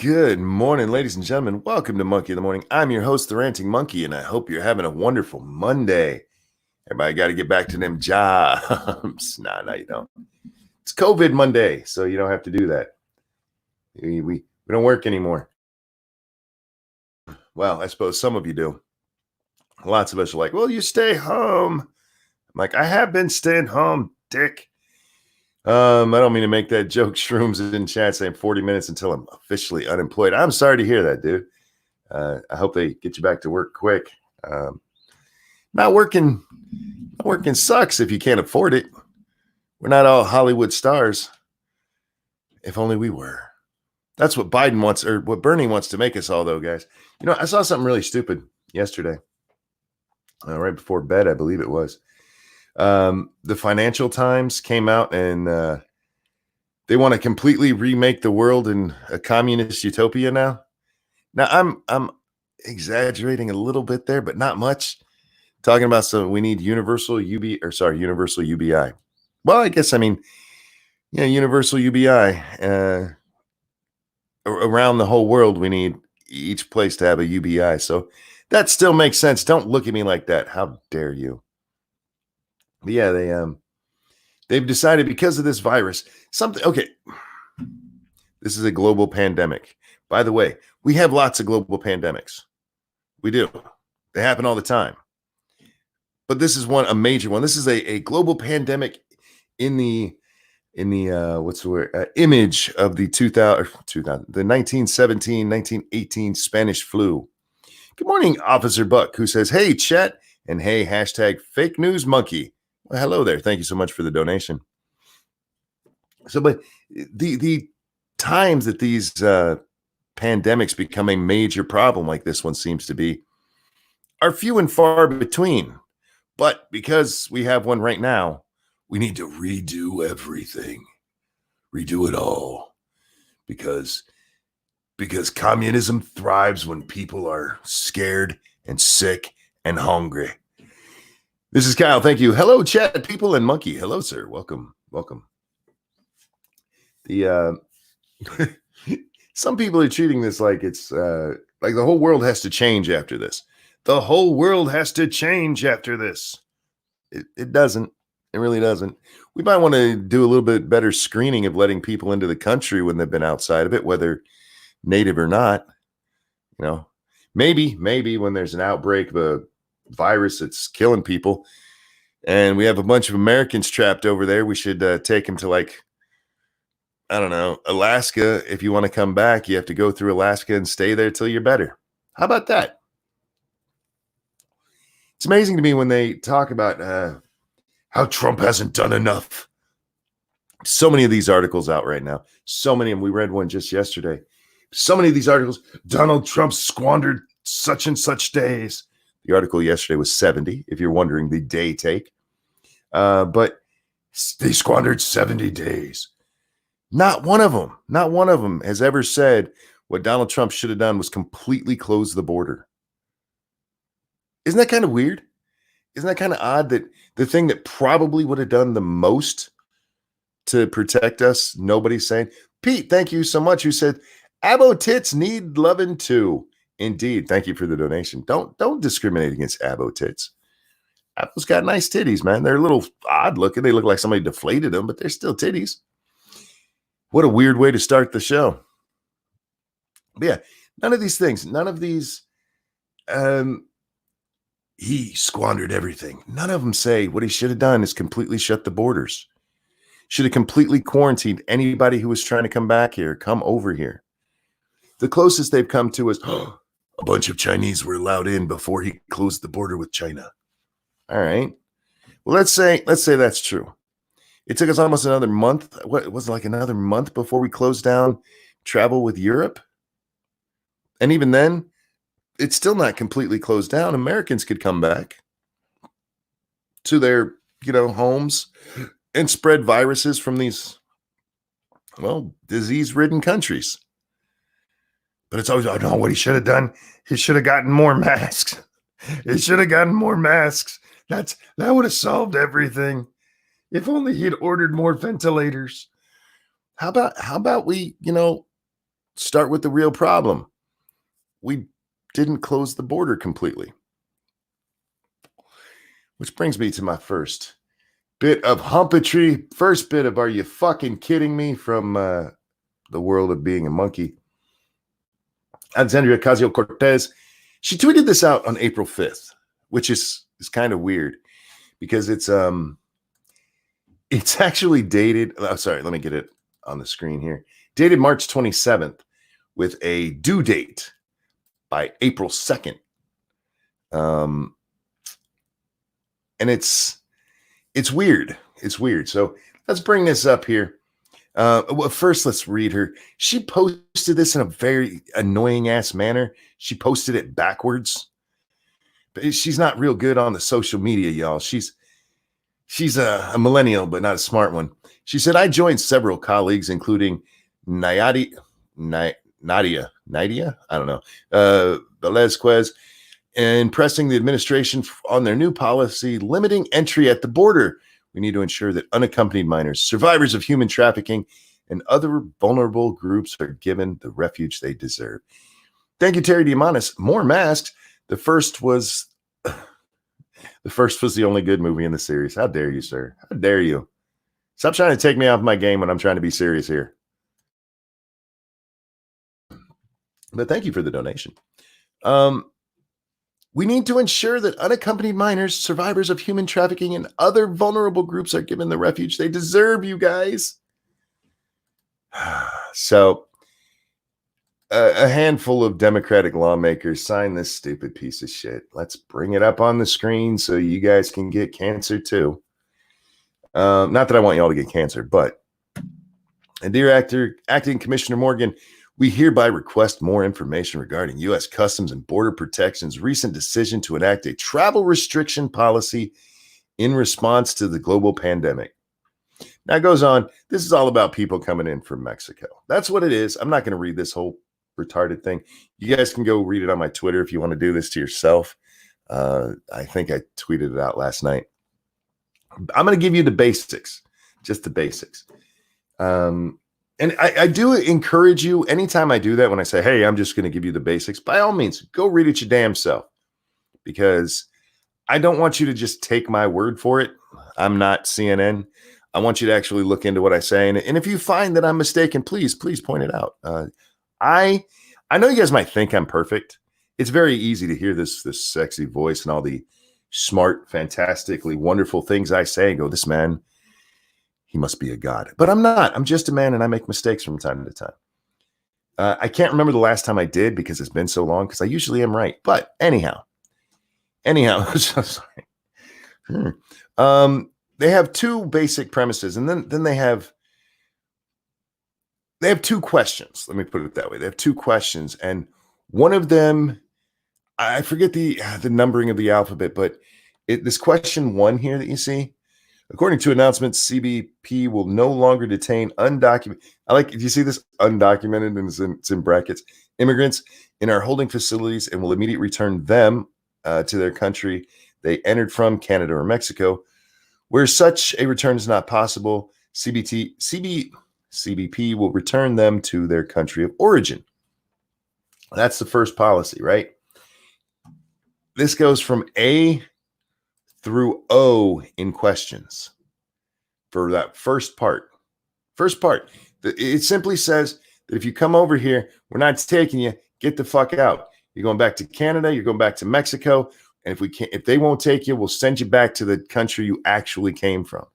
Good morning, ladies and gentlemen. Welcome to Monkey in the Morning. I'm your host, the Ranting Monkey, and I hope you're having a wonderful Monday. Everybody got to get back to them jobs. No, you don't. It's COVID Monday, so you don't have to do that. We don't work anymore. Well, I suppose some of you do. Lots of us are like, well, you stay home. I'm like, I have been staying home, dick. I don't mean to make that joke. Shrooms in chat saying 40 minutes until I'm officially unemployed. I'm sorry to hear that, dude. I hope they get you back to work quick. Not working sucks if you can't afford it. We're not all Hollywood stars. If only we were. That's what Biden wants, or what Bernie wants to make us all, though, guys. You know, I saw something really stupid yesterday, right before bed, I believe it was. The Financial Times came out and they want to completely remake the world in a communist utopia now. Now I'm exaggerating a little bit there, but not much. Talking about we need universal UBI. Well, I guess universal UBI around the whole world. We need each place to have a UBI. So that still makes sense. Don't look at me like that. How dare you? But yeah, they've decided because of this virus, something. Okay, this is a global pandemic. By the way, we have lots of global pandemics. We do. They happen all the time. But this is a major one. This is a global pandemic in the what's the word? Image of the 1917, 1918 Spanish flu. Good morning, Officer Buck, who says, "Hey, chat," and "Hey, hashtag fake news monkey." Well, hello there. Thank you so much for the donation. So, but the times that these pandemics become a major problem, like this one seems to be, are few and far between. But because we have one right now, we need to redo everything, redo it all, because communism thrives when people are scared and sick and hungry. This is Kyle. Thank you. Hello, chat people and monkey. Hello, sir. Welcome. The some people are treating this like it's like the whole world has to change after this. The whole world has to change after this. It doesn't. It really doesn't. We might want to do a little bit better screening of letting people into the country when they've been outside of it, whether native or not. You know, maybe when there's an outbreak of a virus that's killing people and we have a bunch of Americans trapped over there, we should take them to, like, I don't know, Alaska. If you want to come back, you have to go through Alaska and stay there till you're better. How about that? It's amazing to me when they talk about how Trump hasn't done enough. So many of these articles out right now. So many of them. We read one just yesterday. So many of these articles. Donald Trump squandered such and such days. The article yesterday was 70, if you're wondering the day take. But they squandered 70 days. Not one of them has ever said what Donald Trump should have done was completely close the border. Isn't that kind of weird? Isn't that kind of odd that the thing that probably would have done the most to protect us, nobody's saying? Pete, thank you so much, who said, Abo tits need loving too. Indeed. Thank you for the donation. Don't discriminate against Abo tits. Abo's got nice titties, man. They're a little odd looking. They look like somebody deflated them, but they're still titties. What a weird way to start the show. But yeah, none of these things, he squandered everything. None of them say what he should have done is completely shut the borders. Should have completely quarantined anybody who was trying to come back here, come over here. The closest they've come to is a bunch of Chinese were allowed in before he closed the border with China. All right. Well, let's say that's true. It took us almost another month. What was it, like another month before we closed down travel with Europe? And even then, it's still not completely closed down. Americans could come back to their, homes and spread viruses from these, disease-ridden countries. But it's always, oh no, what he should have done, he should have gotten more masks. He should have gotten more masks. That would have solved everything. If only he'd ordered more ventilators. How about we, start with the real problem. We didn't close the border completely. Which brings me to my first bit of humpatry. First bit of "Are you fucking kidding me?" from the world of being a monkey. Alexandria Ocasio-Cortez, she tweeted this out on April 5th, which is kind of weird because it's actually dated. Oh, sorry, let me get it on the screen here. Dated March 27th with a due date by April 2nd. And it's weird. It's weird. So let's bring this up here. Well, first, let's read her. She posted this in a very annoying ass manner. She posted it backwards. But she's not real good on the social media, y'all. She's a millennial, but not a smart one. She said, "I joined several colleagues, including Nadia, I don't know, Velazquez, in pressing the administration on their new policy limiting entry at the border. We need to ensure that unaccompanied minors, survivors of human trafficking, and other vulnerable groups are given the refuge they deserve." Thank you, Terry Diamandis. More masks. The first was the only good movie in the series. How dare you, sir? How dare you? Stop trying to take me off my game when I'm trying to be serious here. But thank you for the donation. We need to ensure that unaccompanied minors, survivors of human trafficking, and other vulnerable groups are given the refuge they deserve, you guys. So, a handful of Democratic lawmakers signed this stupid piece of shit. Let's bring it up on the screen so you guys can get cancer too. Not that I want y'all to get cancer, but, and dear Acting Commissioner Morgan, we hereby request more information regarding U.S. Customs and Border Protection's recent decision to enact a travel restriction policy in response to the global pandemic. Now it goes on. This is all about people coming in from Mexico. That's what it is. I'm not going to read this whole retarded thing. You guys can go read it on my Twitter if you want to do this to yourself. I think I tweeted it out last night. I'm going to give you the basics, just the basics. And I do encourage you, anytime I do that, when I say, hey, I'm just going to give you the basics, by all means, go read it your damn self. Because I don't want you to just take my word for it. I'm not CNN. I want you to actually look into what I say. And if you find that I'm mistaken, please point it out. I know you guys might think I'm perfect. It's very easy to hear this sexy voice and all the smart, fantastically wonderful things I say and go, this man, he must be a god. But I'm not. I'm just a man, and I make mistakes from time to time. I can't remember the last time I did because it's been so long, because I usually am right. But anyhow, sorry. They have two basic premises, and then they have two questions. Let me put it that way. They have two questions, and one of them, I forget the numbering of the alphabet, but this question one here that you see, according to announcements, CBP will no longer detain undocumented. Do you see this undocumented, and it's in brackets, immigrants in our holding facilities, and will immediately return them to their country they entered from, Canada or Mexico. Where such a return is not possible, CBP will return them to their country of origin. That's the first policy, right? This goes from A through O in questions for that first part. It simply says that if you come over here, we're not taking you. Get the fuck out. You're going back to Canada. You're going back to Mexico. And if they won't take you, we'll send you back to the country you actually came from.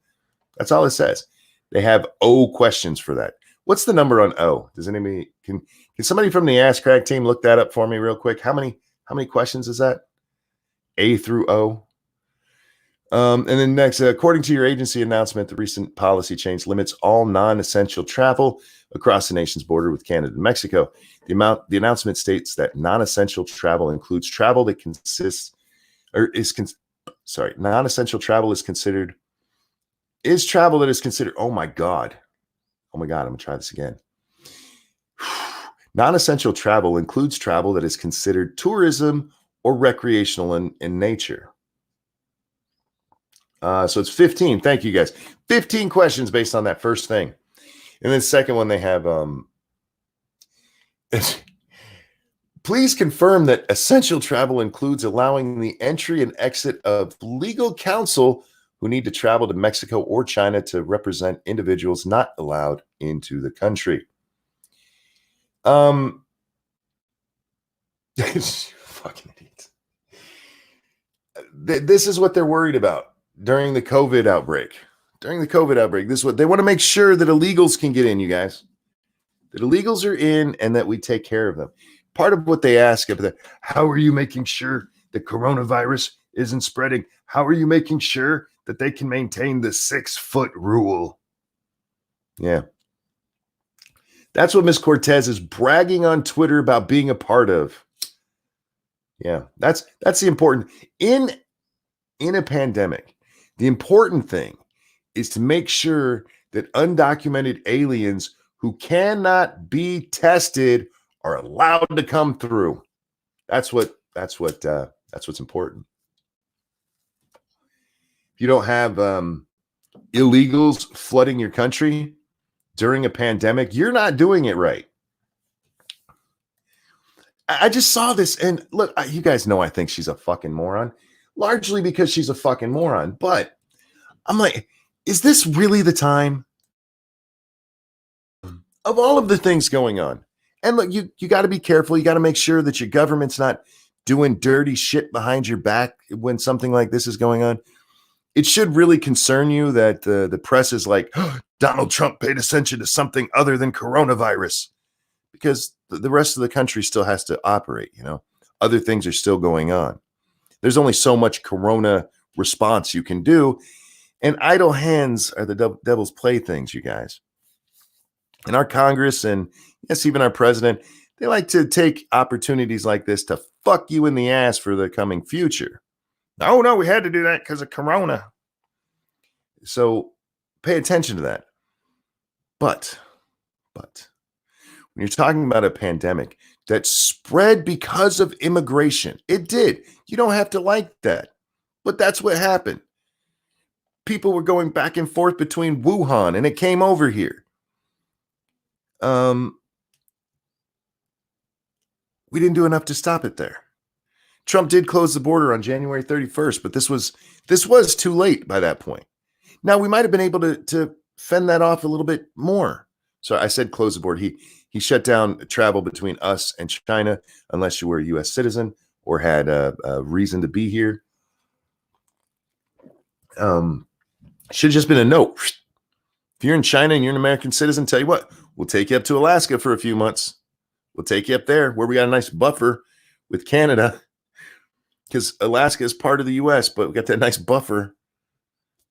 That's all it says. They have O questions for that. What's the number on O? Does anybody can somebody from the Ask Craig team look that up for me real quick? How many questions is that? A through O. And then next, according to your agency announcement, the recent policy change limits all non-essential travel across the nation's border with Canada and Mexico. The announcement states that non-essential travel includes travel that non-essential travel is travel that is considered. Oh my God, I'm gonna try this again. Non-essential travel includes travel that is considered tourism or recreational in nature. So it's 15. Thank you, guys. 15 questions based on that first thing. And then the second one, they have Please confirm that essential travel includes allowing the entry and exit of legal counsel who need to travel to Mexico or China to represent individuals not allowed into the country. Fucking idiots. This is what they're worried about during the COVID outbreak. This is what they want to make sure that illegals can get in, you guys. That illegals are in and that we take care of them. Part of what they ask of the, how are you making sure the coronavirus isn't spreading? How are you making sure that they can maintain the 6-foot rule? Yeah. That's what Miss Cortez is bragging on Twitter about being a part of. Yeah, that's the important in a pandemic. The important thing is to make sure that undocumented aliens who cannot be tested are allowed to come through. That's what's important. If you don't have illegals flooding your country during a pandemic, you're not doing it right. I just saw this, and look, you guys know I think she's a fucking moron, largely because she's a fucking moron. But I'm like, is this really the time? Of all of the things going on, and look, you got to be careful. You got to make sure that your government's not doing dirty shit behind your back when something like this is going on. It should really concern you that the press is like, oh, Donald Trump paid attention to something other than coronavirus, because the rest of the country still has to operate. You know, other things are still going on. There's only so much corona response you can do, and idle hands are the devil's playthings, you guys. And our Congress and yes, even our president, they like to take opportunities like this to fuck you in the ass for the coming future. Oh, no, we had to do that because of corona. So pay attention to that. But when you're talking about a pandemic that spread because of immigration, it did. You don't have to like that. But that's what happened. People were going back and forth between Wuhan and it came over here. We didn't do enough to stop it there. Trump did close the border on January 31st, but this was too late by that point. Now, we might have been able to fend that off a little bit more. So I said close the border. He shut down travel between us and China unless you were a U.S. citizen or had a reason to be here. Should have just been a note. If you're in China and you're an American citizen, tell you what, we'll take you up to Alaska for a few months. We'll take you up there where we got a nice buffer with Canada, because Alaska is part of the U.S., but we got that nice buffer.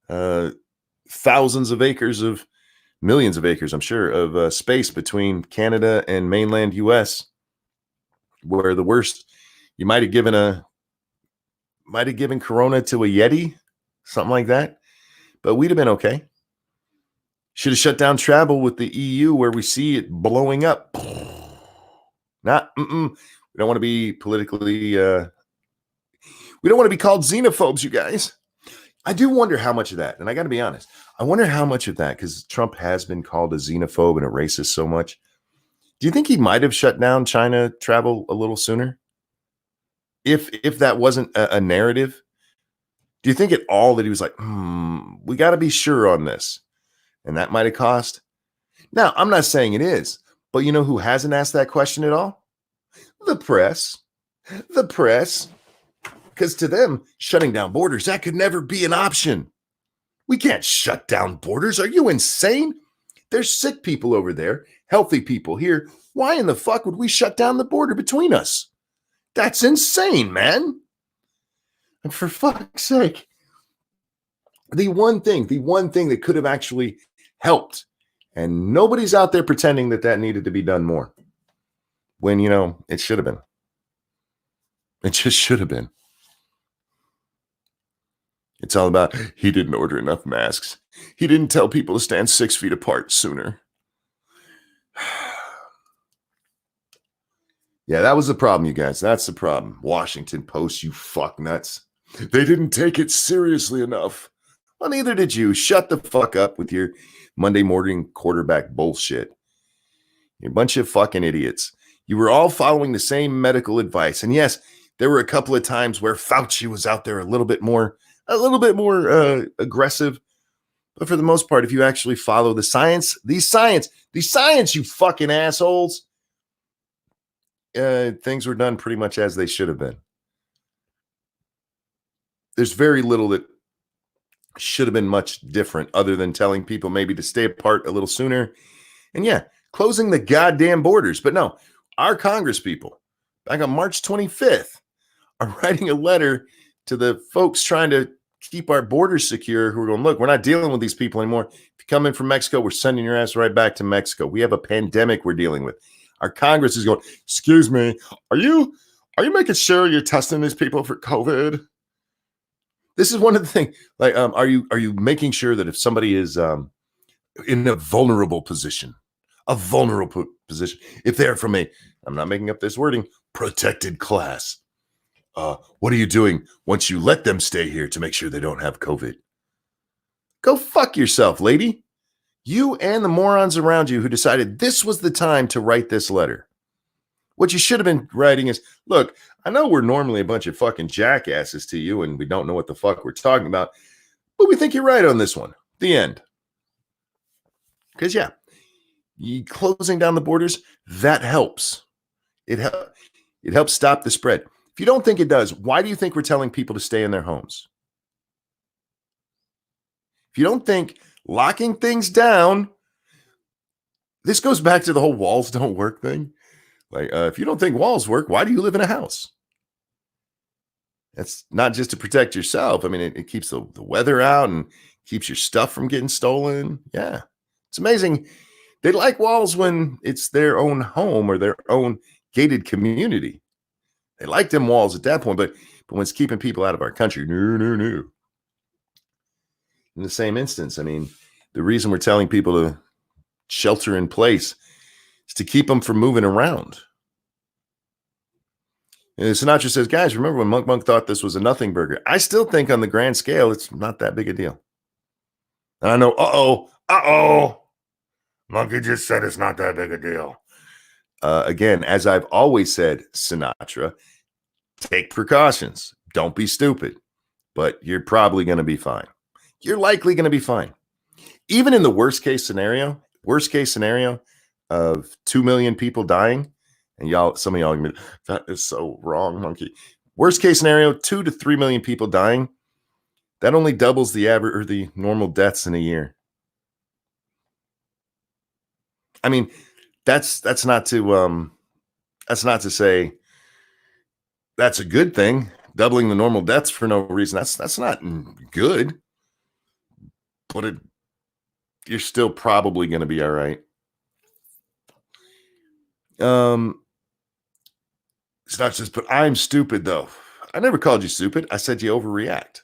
Thousands of acres of millions of acres, I'm sure, of space between Canada and mainland U.S., where the worst, you might have given Corona to a Yeti, something like that, but we'd have been okay. Should have shut down travel with the EU where we see it blowing up. We don't want to be politically, we don't want to be called xenophobes, you guys. I do wonder how much of that, and I got to be honest, I wonder how much of that, because Trump has been called a xenophobe and a racist so much. Do you think he might have shut down China travel a little sooner? If that wasn't a narrative? Do you think at all that he was like, we got to be sure on this? And that might have cost? Now, I'm not saying it is, but you know who hasn't asked that question at all? The press. The press. Because to them, shutting down borders, that could never be an option. We can't shut down borders. Are you insane? There's sick people over there, healthy people here. Why in the fuck would we shut down the border between us? That's insane, man. And for fuck's sake, the one thing that could have actually helped, and nobody's out there pretending that needed to be done more, when, you know, it should have been. It just should have been. It's all about, he didn't order enough masks. He didn't tell people to stand 6 feet apart sooner. Yeah, that was the problem, you guys. That's the problem. Washington Post, you fuck nuts. They didn't take it seriously enough. Well, neither did you. Shut the fuck up with your Monday morning quarterback bullshit. You're a bunch of fucking idiots. You were all following the same medical advice. And yes, there were a couple of times where Fauci was out there a little bit more aggressive. But for the most part, if you actually follow the science, you fucking assholes, things were done pretty much as they should have been. There's very little that should have been much different other than telling people maybe to stay apart a little sooner. And yeah, closing the goddamn borders. But no, our Congress people back on March 25th are writing a letter to the folks trying to keep our borders secure, who are going, look, we're not dealing with these people anymore. If you come in from Mexico, we're sending your ass right back to Mexico. We have a pandemic we're dealing with. Our Congress is going, excuse me, are you making sure you're testing these people for COVID? This is one of the things, like, are you making sure that if somebody is in a vulnerable position, if they're from I'm not making up this wording, protected class, what are you doing once you let them stay here to make sure they don't have COVID? Go fuck yourself, lady. You and the morons around you who decided this was the time to write this letter. What you should have been writing is, look, I know we're normally a bunch of fucking jackasses to you and we don't know what the fuck we're talking about, but we think you're right on this one. The end. Because, yeah, closing down the borders, that helps. It helps stop the spread. If you don't think it does, why do you think we're telling people to stay in their homes? If you don't think locking things down, this goes back to the whole walls don't work thing. Like, if you don't think walls work, why do you live in a house? That's not just to protect yourself. I mean, it keeps the weather out and keeps your stuff from getting stolen. Yeah. It's amazing. They like walls when it's their own home or their own gated community. They like them walls at that point, but when it's keeping people out of our country, no. In the same instance, I mean, the reason we're telling people to shelter in place is to keep them from moving around. And Sinatra says, guys, remember when Monk thought this was a nothing burger? I still think on the grand scale, it's not that big a deal. And I know, Monkey just said it's not that big a deal. Again, as I've always said, Sinatra, take precautions. Don't be stupid, but you're probably going to be fine. You're likely going to be fine. Even in the worst case scenario of 2 million people dying, and some of y'all are going to be, that is so wrong, Monkey. Worst case scenario, 2 to 3 million people dying. That only doubles the average or the normal deaths in a year. I mean, that's not to say that's a good thing. Doubling the normal deaths for no reason. That's not good. But you're still probably going to be all right. It's not just, but I'm stupid though. I never called you stupid. I said you overreact.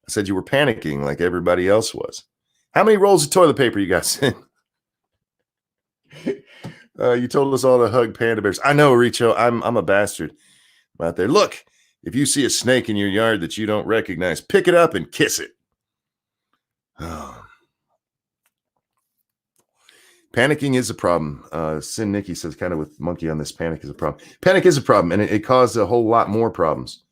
I said you were panicking like everybody else was. How many rolls of toilet paper you got sent? You told us all to hug panda bears. I know, Richo. I'm a bastard. I'm out there. Look, if you see a snake in your yard that you don't recognize, pick it up and kiss it. Oh. Panicking is a problem. Sin Nikki says, kind of with Monkey on this, panic is a problem. Panic is a problem, and it caused a whole lot more problems.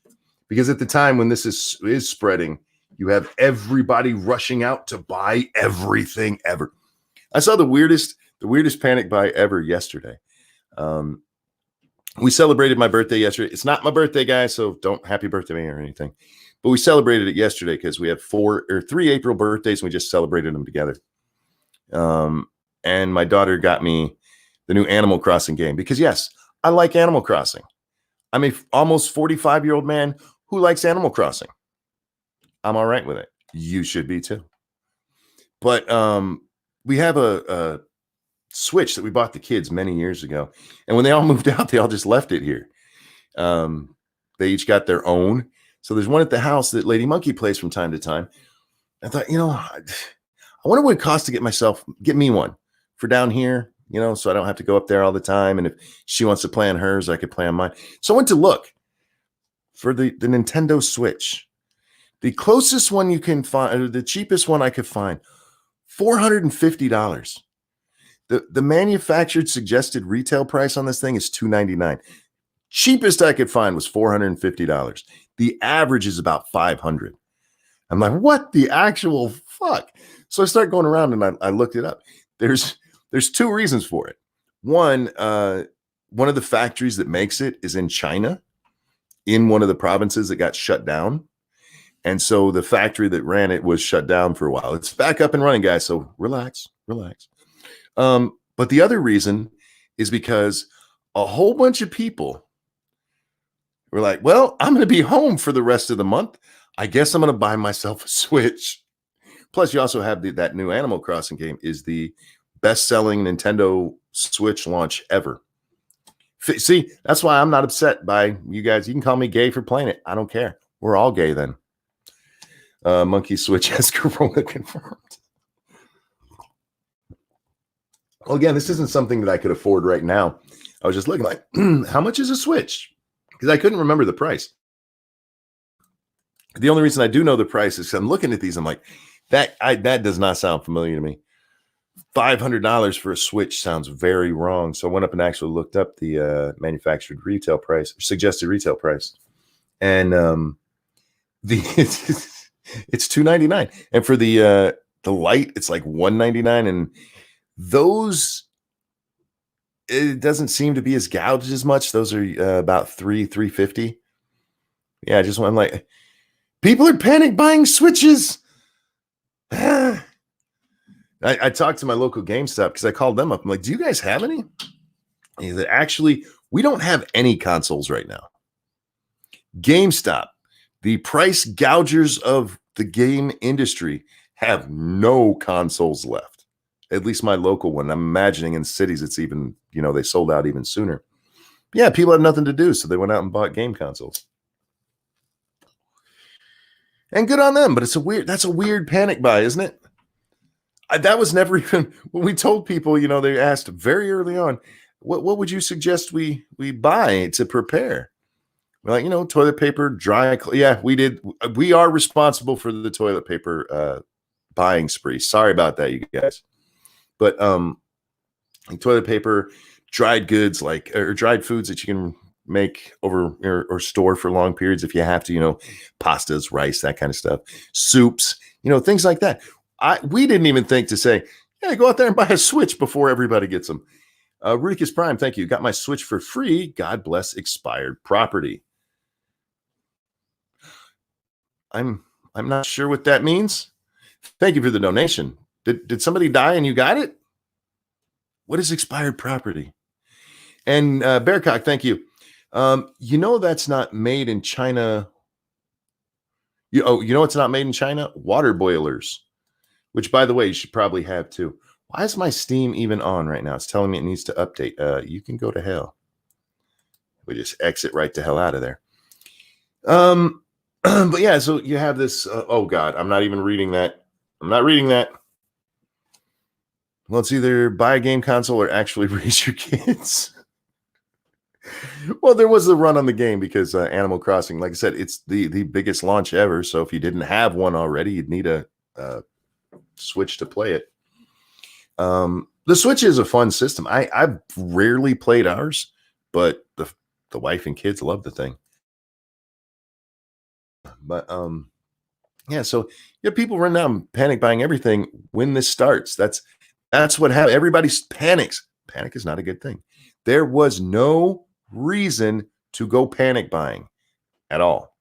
Because at the time when this is spreading, you have everybody rushing out to buy everything ever. I saw the weirdest panic buy ever yesterday. We celebrated my birthday yesterday. It's not my birthday, guys, so don't happy birthday me or anything. But we celebrated it yesterday because we have 3 April birthdays, and we just celebrated them together. And my daughter got me the new Animal Crossing game because, yes, I like Animal Crossing. I'm a almost 45-year-old man who likes Animal Crossing. I'm all right with it. You should be too. But we have a Switch that we bought the kids many years ago. And when they all moved out, they all just left it here. They each got their own. So there's one at the house that Lady Monkey plays from time to time. I thought, I wonder what it costs to get me one for down here, so I don't have to go up there all the time. And if she wants to play on hers, I could play on mine. So I went to look for the Nintendo Switch. The closest one you can find, or the cheapest one I could find, $450. The manufactured suggested retail price on this thing is $299. Cheapest I could find was $450. The average is about $500. I'm like, what the actual fuck? So I start going around and I looked it up. There's two reasons for it. One of the factories that makes it is in China, in one of the provinces that got shut down. And so the factory that ran it was shut down for a while. It's back up and running, guys. So relax. But the other reason is because a whole bunch of people were like, well, I'm going to be home for the rest of the month. I guess I'm going to buy myself a Switch. Plus, you also have that new Animal Crossing game is the best-selling Nintendo Switch launch ever. See, that's why I'm not upset by you guys. You can call me gay for playing it. I don't care. We're all gay then. Monkey Switch has Corona confirmed. Well, again, this isn't something that I could afford right now. I was just looking like, how much is a Switch? Because I couldn't remember the price. The only reason I do know the price is I'm looking at these. I'm like, that does not sound familiar to me. $500 for a Switch sounds very wrong. So I went up and actually looked up the manufactured retail price, suggested retail price, and it's $299, and for the light, it's like $199, and those it doesn't seem to be as gouged as much. Those are about $350. Yeah, I'm like, people are panic buying Switches. I talked to my local GameStop because I called them up. I'm like, do you guys have any? And they actually, we don't have any consoles right now. GameStop, the price gougers of the game industry, have no consoles left. At least my local one. I'm imagining in cities it's even, they sold out even sooner. Yeah, people had nothing to do, so they went out and bought game consoles. And good on them, but that's a weird panic buy, isn't it? That was never even when we told people, they asked very early on, what would you suggest we buy to prepare? We're like, toilet paper, dry. Yeah, we did. We are responsible for the toilet paper buying spree. Sorry about that, you guys. But toilet paper, dried goods, or dried foods that you can make over or store for long periods if you have to, pastas, rice, that kind of stuff, soups, things like that. We didn't even think to say, yeah, go out there and buy a Switch before everybody gets them. Rudicus Prime, thank you. Got my Switch for free. God bless expired property. I'm not sure what that means. Thank you for the donation. Did somebody die and you got it? What is expired property? And Bearcock, thank you. That's not made in China. It's not made in China? Water boilers. Which, by the way, you should probably have too. Why is my Steam even on right now? It's telling me it needs to update. You can go to hell. We just exit right to hell out of there. But yeah, so you have this. Oh God, I'm not even reading that. I'm not reading that. Well, it's either buy a game console or actually raise your kids. Well, there was a run on the game because Animal Crossing, like I said, it's the biggest launch ever. So if you didn't have one already, you'd need a Switch to play it. The Switch is a fun system. I've rarely played ours, but the wife and kids love the thing. But yeah, so people run down panic buying everything when this starts. That's what happened. Everybody panics. Panic is not a good thing. There was no reason to go panic buying at all.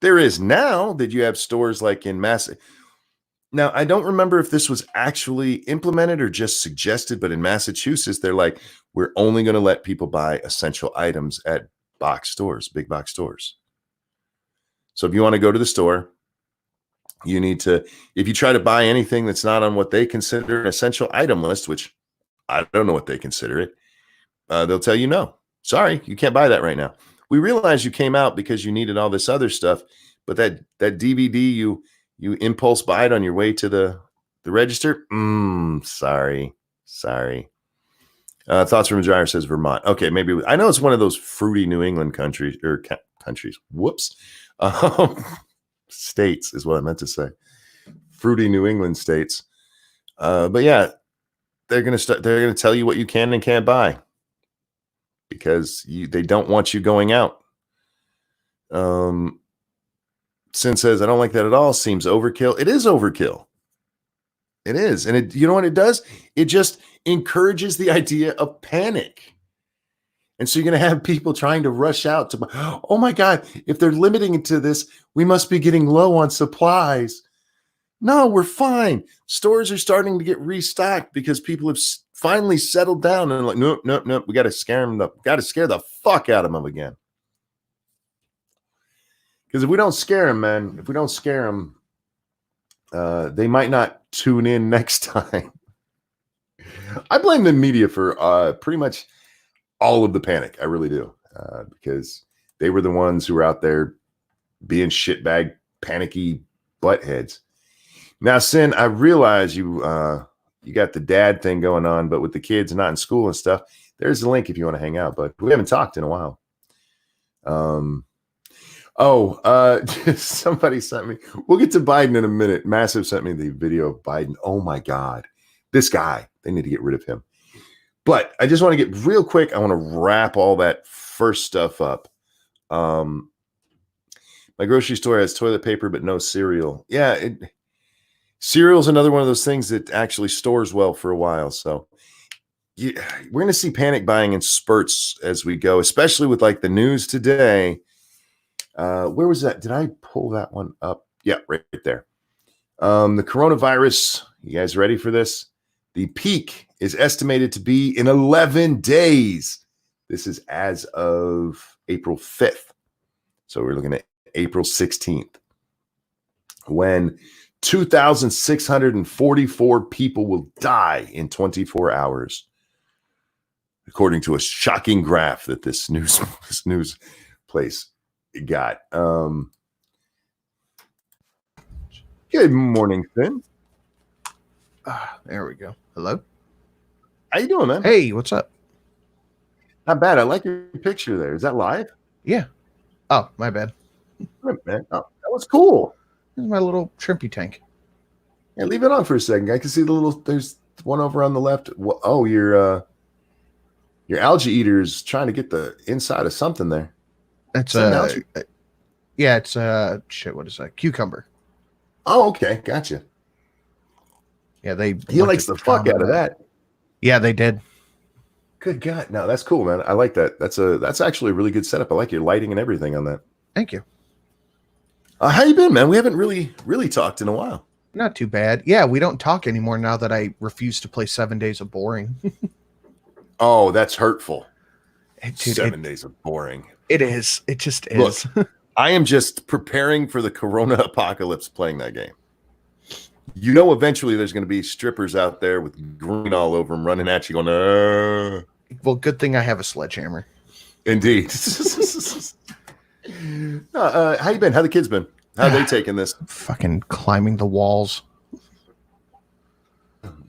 There is now that you have stores like in Mass. Now, I don't remember if this was actually implemented or just suggested, but in Massachusetts, they're like, we're only going to let people buy essential items at box stores, big box stores. So if you want to go to the store, you need to, if you try to buy anything that's not on what they consider an essential item list, which I don't know what they consider it, they'll tell you, no, sorry, you can't buy that right now. We realize you came out because you needed all this other stuff, but that DVD, you impulse buy it on your way to the register. Sorry. Thoughts from a Gyre says Vermont. Okay, maybe I know it's one of those fruity New England countries. Whoops. States is what I meant to say. Fruity New England states. But yeah, they're going to tell you what you can and can't buy because they don't want you going out. Sin says, I don't like that at all. Seems overkill. It is overkill. It is. And you know what it does? It just encourages the idea of panic. And so you're going to have people trying to rush out to, oh my God, if they're limiting it to this, we must be getting low on supplies. No, we're fine. Stores are starting to get restocked because people have finally settled down and like, nope. We got to scare them. Got to scare the fuck out of them again. Because if we don't scare them, man, they might not tune in next time. I blame the media for pretty much all of the panic. I really do. Because they were the ones who were out there being shitbag, panicky buttheads. Now, Sin, I realize you got the dad thing going on, but with the kids not in school and stuff, there's the link if you want to hang out. But we haven't talked in a while. Somebody sent me. We'll get to Biden in a minute. Massive sent me the video of Biden. Oh my God, this guy. They need to get rid of him. But I just want to get real quick. I want to wrap all that first stuff up. My grocery store has toilet paper, but no cereal. Yeah, cereal is another one of those things that actually stores well for a while. So we're going to see panic buying in spurts as we go, especially with like the news today. Where was that? Did I pull that one up? Yeah, right there. The coronavirus. You guys ready for this? The peak is estimated to be in 11 days. This is as of April 5th. So we're looking at April 16th when 2,644 people will die in 24 hours, according to a shocking graph that this news place got. Good morning, Finn. There we go. Hello. How you doing, man? Hey, what's up? Not bad. I like your picture there. Is that live? Yeah. Oh, my bad. Man. Oh, that was cool. This is my little shrimpy tank. Yeah, leave it on for a second. I can see there's one over on the left. Oh, your algae eater is trying to get the inside of something there. It's it's what is that? Cucumber. Oh, okay. Gotcha. Yeah, he likes the fuck out of that. Yeah, they did. Good God. No, that's cool, man. I like that. That's actually a really good setup. I like your lighting and everything on that. Thank you. How you been, man? We haven't really talked in a while. Not too bad. Yeah, we don't talk anymore now that I refuse to play 7 days of boring. Oh, that's hurtful. Dude, 7 days of boring. It is. It just is. Look, I am just preparing for the Corona apocalypse playing that game. You know, eventually there's going to be strippers out there with green all over them running at you going, Well, good thing I have a sledgehammer. Indeed. How you been? How the kids been? How they taking this? Fucking climbing the walls.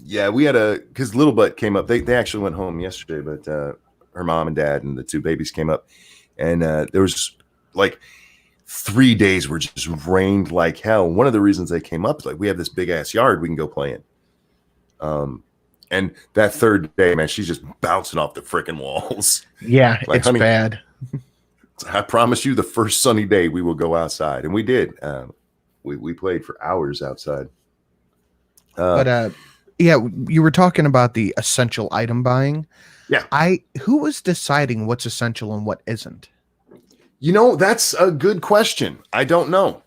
Yeah, we had because Little Butt came up. They actually went home yesterday, but her mom and dad and the two babies came up. And there was like 3 days where it just rained like hell. One of the reasons they came up is like, we have this big ass yard we can go play in. And that third day, man, she's just bouncing off the freaking walls. Yeah, like, it's honey, bad. I promise you the first sunny day we will go outside. And we did. We played for hours outside. Yeah, you were talking about the essential item buying. Yeah. Who was deciding what's essential and what isn't? You know, that's a good question. I don't know.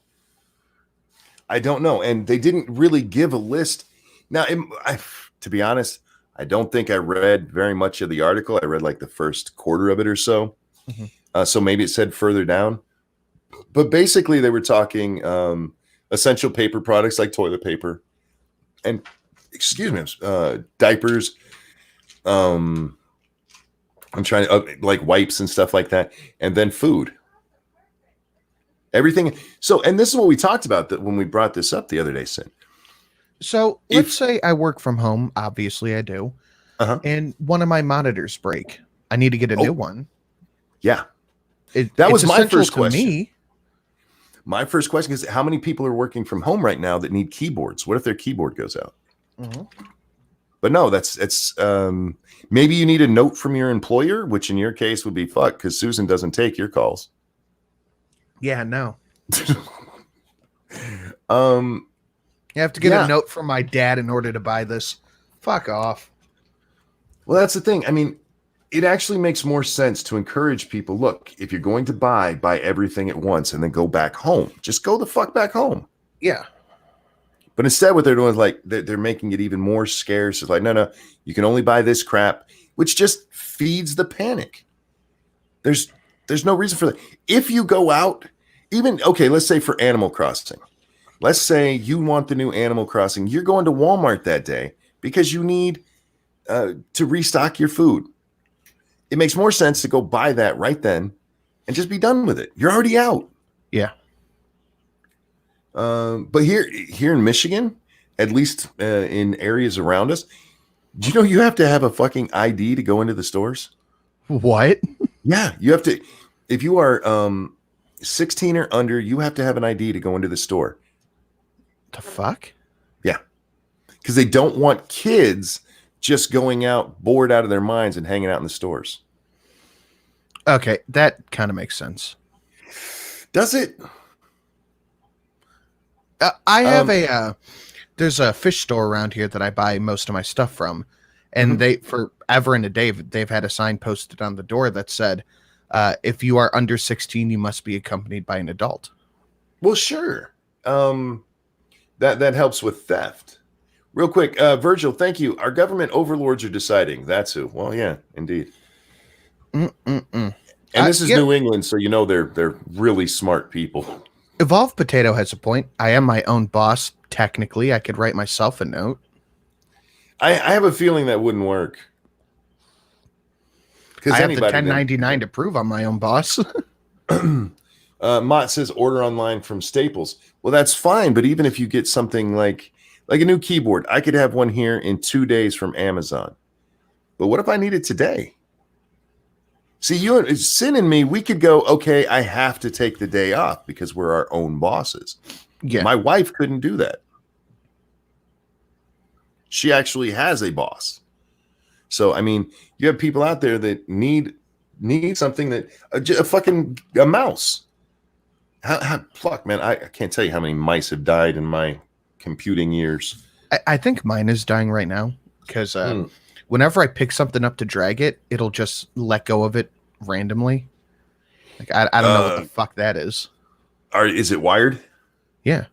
And they didn't really give a list. Now, to be honest, I don't think I read very much of the article. I read like the first quarter of it or so. Mm-hmm. So maybe it said further down. But basically, they were talking essential paper products like toilet paper and, diapers. I'm trying to like wipes and stuff like that. And then food. Everything. So, and this is what we talked about that when we brought this up the other day, Sin. So let's say I work from home. Obviously I do. And one of my monitors break. I need to get a new one. Yeah. That was my first question. Me. My first question is, how many people are working from home right now that need keyboards? What if their keyboard goes out? Mm-hmm. But no, it's maybe you need a note from your employer, which in your case would be fuck, because Susan doesn't take your calls. Yeah, no. You have to get a note from my dad in order to buy this. Fuck off. Well, that's the thing. I mean, it actually makes more sense to encourage people. Look, if you're going to buy everything at once and then go back home. Just go the fuck back home. Yeah. But instead, what they're doing is like they're making it even more scarce. It's like, no, you can only buy this crap, which just feeds the panic. There's no reason for that. If you go out, let's say for Animal Crossing, let's say you want the new Animal Crossing, you're going to Walmart that day because you need to restock your food. It makes more sense to go buy that right then and just be done with it. You're already out. Yeah. But here in Michigan, at least in areas around us, do you know you have to have a fucking ID to go into the stores? What? Yeah, you have to. If you are 16 or under, you have to have an ID to go into the store. The fuck? Yeah, because they don't want kids just going out bored out of their minds and hanging out in the stores. Okay, that kind of makes sense. Does it? I have there's a fish store around here that I buy most of my stuff from. And they, forever and a day, they've had a sign posted on the door that said, if you are under 16, you must be accompanied by an adult. Well, sure. That helps with theft. Real quick, Virgil, thank you. Our government overlords are deciding. That's who. Well, yeah, indeed. And this is New England, so you know they're really smart people. Evolved Potato has a point. I am my own boss. Technically, I could write myself a note. I have a feeling that wouldn't work. I have the 1099 to prove I'm my own boss. Mott says order online from Staples. Well, that's fine, but even if you get something like a new keyboard, I could have one here in 2 days from Amazon. But what if I need it today? See, Sin and me, we could go, okay, I have to take the day off because we're our own bosses. Yeah. My wife couldn't do that. She actually has a boss. So, I mean, you have people out there that need something that a mouse. Fuck, man, I can't tell you how many mice have died in my computing years. I think mine is dying right now because whenever I pick something up to drag it, it'll just let go of it randomly. Like I don't know what the fuck that is. Is it wired? Yeah.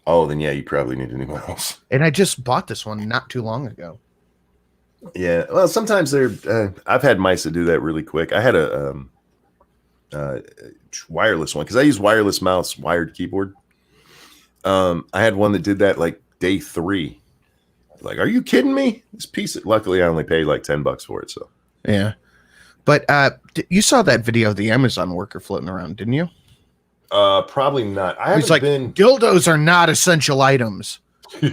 Oh, then yeah, you probably need a new mouse. And I just bought this one not too long ago. Yeah, well, sometimes I've had mice that do that really quick. I had a wireless one because I use wireless mouse, wired keyboard. I had one that did that like day 3. Like, are you kidding me? This piece. Luckily, I only paid like $10 for it. So yeah, but you saw that video of the Amazon worker floating around, didn't you? Probably not. He's like, dildos are not essential items. Well,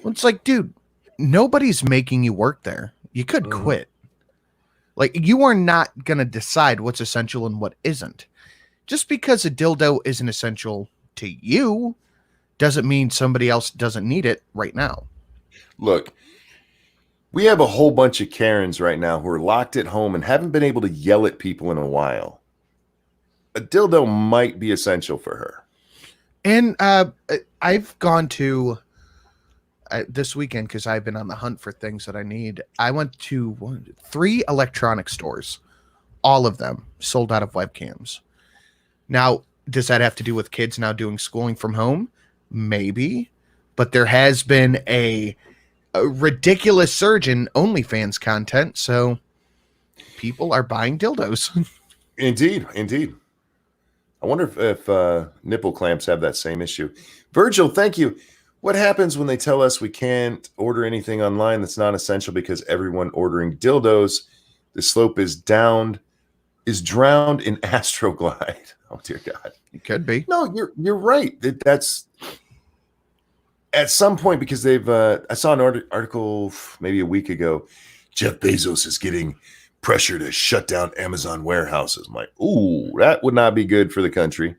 it's like, dude, nobody's making you work there. You could quit. Like, you are not gonna decide what's essential and what isn't. Just because a dildo isn't essential to you doesn't mean somebody else doesn't need it right now. Look, we have a whole bunch of Karens right now who are locked at home and haven't been able to yell at people in a while. A dildo might be essential for her. And I've gone to this weekend because I've been on the hunt for things that I need. I went to 3 electronic stores. All of them sold out of webcams. Now, does that have to do with kids now doing schooling from home? Maybe. But there has been a ridiculous surge in OnlyFans content, so people are buying dildos. Indeed. I wonder if nipple clamps have that same issue. Virgil, thank you. What happens when they tell us we can't order anything online that's not essential because everyone ordering dildos, the slope is drowned in Astroglide? Oh dear God. It could be. No, you're right. That's at some point because they've I saw an article maybe a week ago. Jeff Bezos is getting pressure to shut down Amazon warehouses. I'm like, ooh, that would not be good for the country.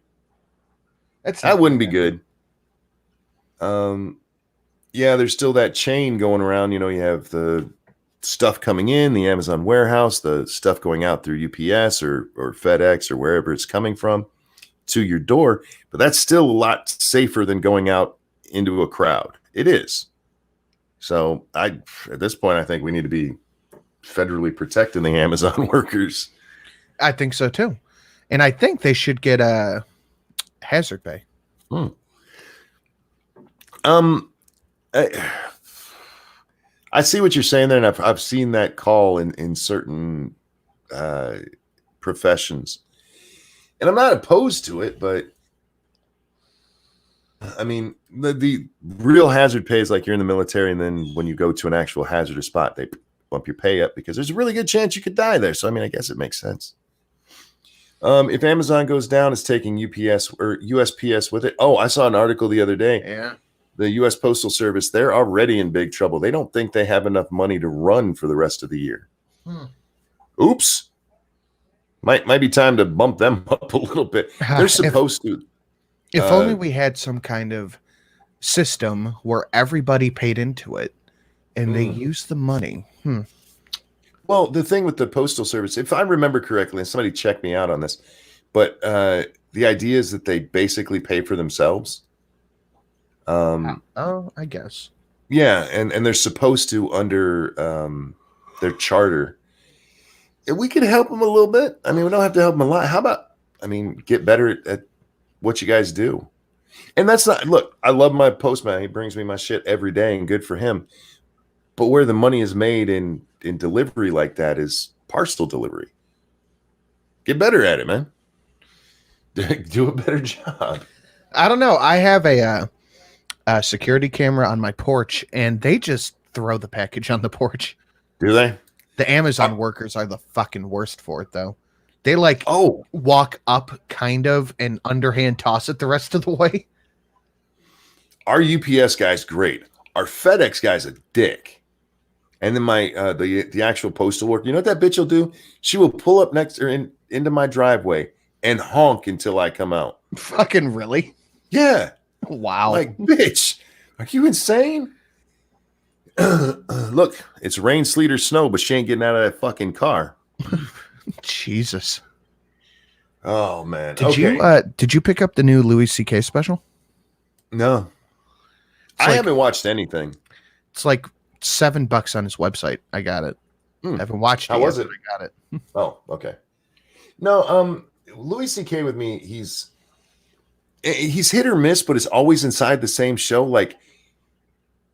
That wouldn't be good. yeah, there's still that chain going around. You know, you have the stuff coming in, the Amazon warehouse, the stuff going out through UPS or FedEx or wherever it's coming from to your door. But that's still a lot safer than going out into a crowd. It is. So at this point, I think we need to be federally protecting the Amazon workers. I think so too. And I think they should get a hazard pay. I see what you're saying there, and I've seen that call in certain professions, and I'm not opposed to it, but I mean the real hazard pay is like you're in the military, and then when you go to an actual hazardous spot, they bump your pay up because there's a really good chance you could die there. So I mean, I guess it makes sense. If Amazon goes down, it's taking UPS or USPS with it. Oh, I saw an article the other day. Yeah. The U.S. Postal Service, they're already in big trouble. They don't think they have enough money to run for the rest of the year. Oops. Might be time to bump them up a little bit. They're supposed to. If only we had some kind of system where everybody paid into it and they used the money. Well, the thing with the Postal Service, if I remember correctly, and somebody check me out on this, but the idea is that they basically pay for themselves. I guess. Yeah, and they're supposed to under their charter. If we could help them a little bit. I mean, we don't have to help them a lot. How about, get better at what you guys do? And that's not, look, I love my postman. He brings me my shit every day, and good for him. But where the money is made in delivery like that is parcel delivery. Get better at it, man. Do a better job. I don't know. I have a security camera on my porch, and they just throw the package on the porch. Do they? The Amazon workers are the fucking worst for it, though. They walk up kind of and underhand toss it the rest of the way. Our UPS guy's great. Our FedEx guy's a dick. And then my the actual postal worker, you know what that bitch will do? She will pull up next or into my driveway and honk until I come out. Fucking really? Yeah. Wow. Like, bitch, are you insane? Look, it's rain, sleet, or snow, but she ain't getting out of that fucking car. Jesus. Oh man. Did you pick up the new Louis C.K. special? No. I haven't watched anything. It's like $7 on his website. I got it. I haven't watched it. How was it? I got it. Oh, okay. No, Louis C.K. with me, he's hit or miss, but it's always inside the same show. Like,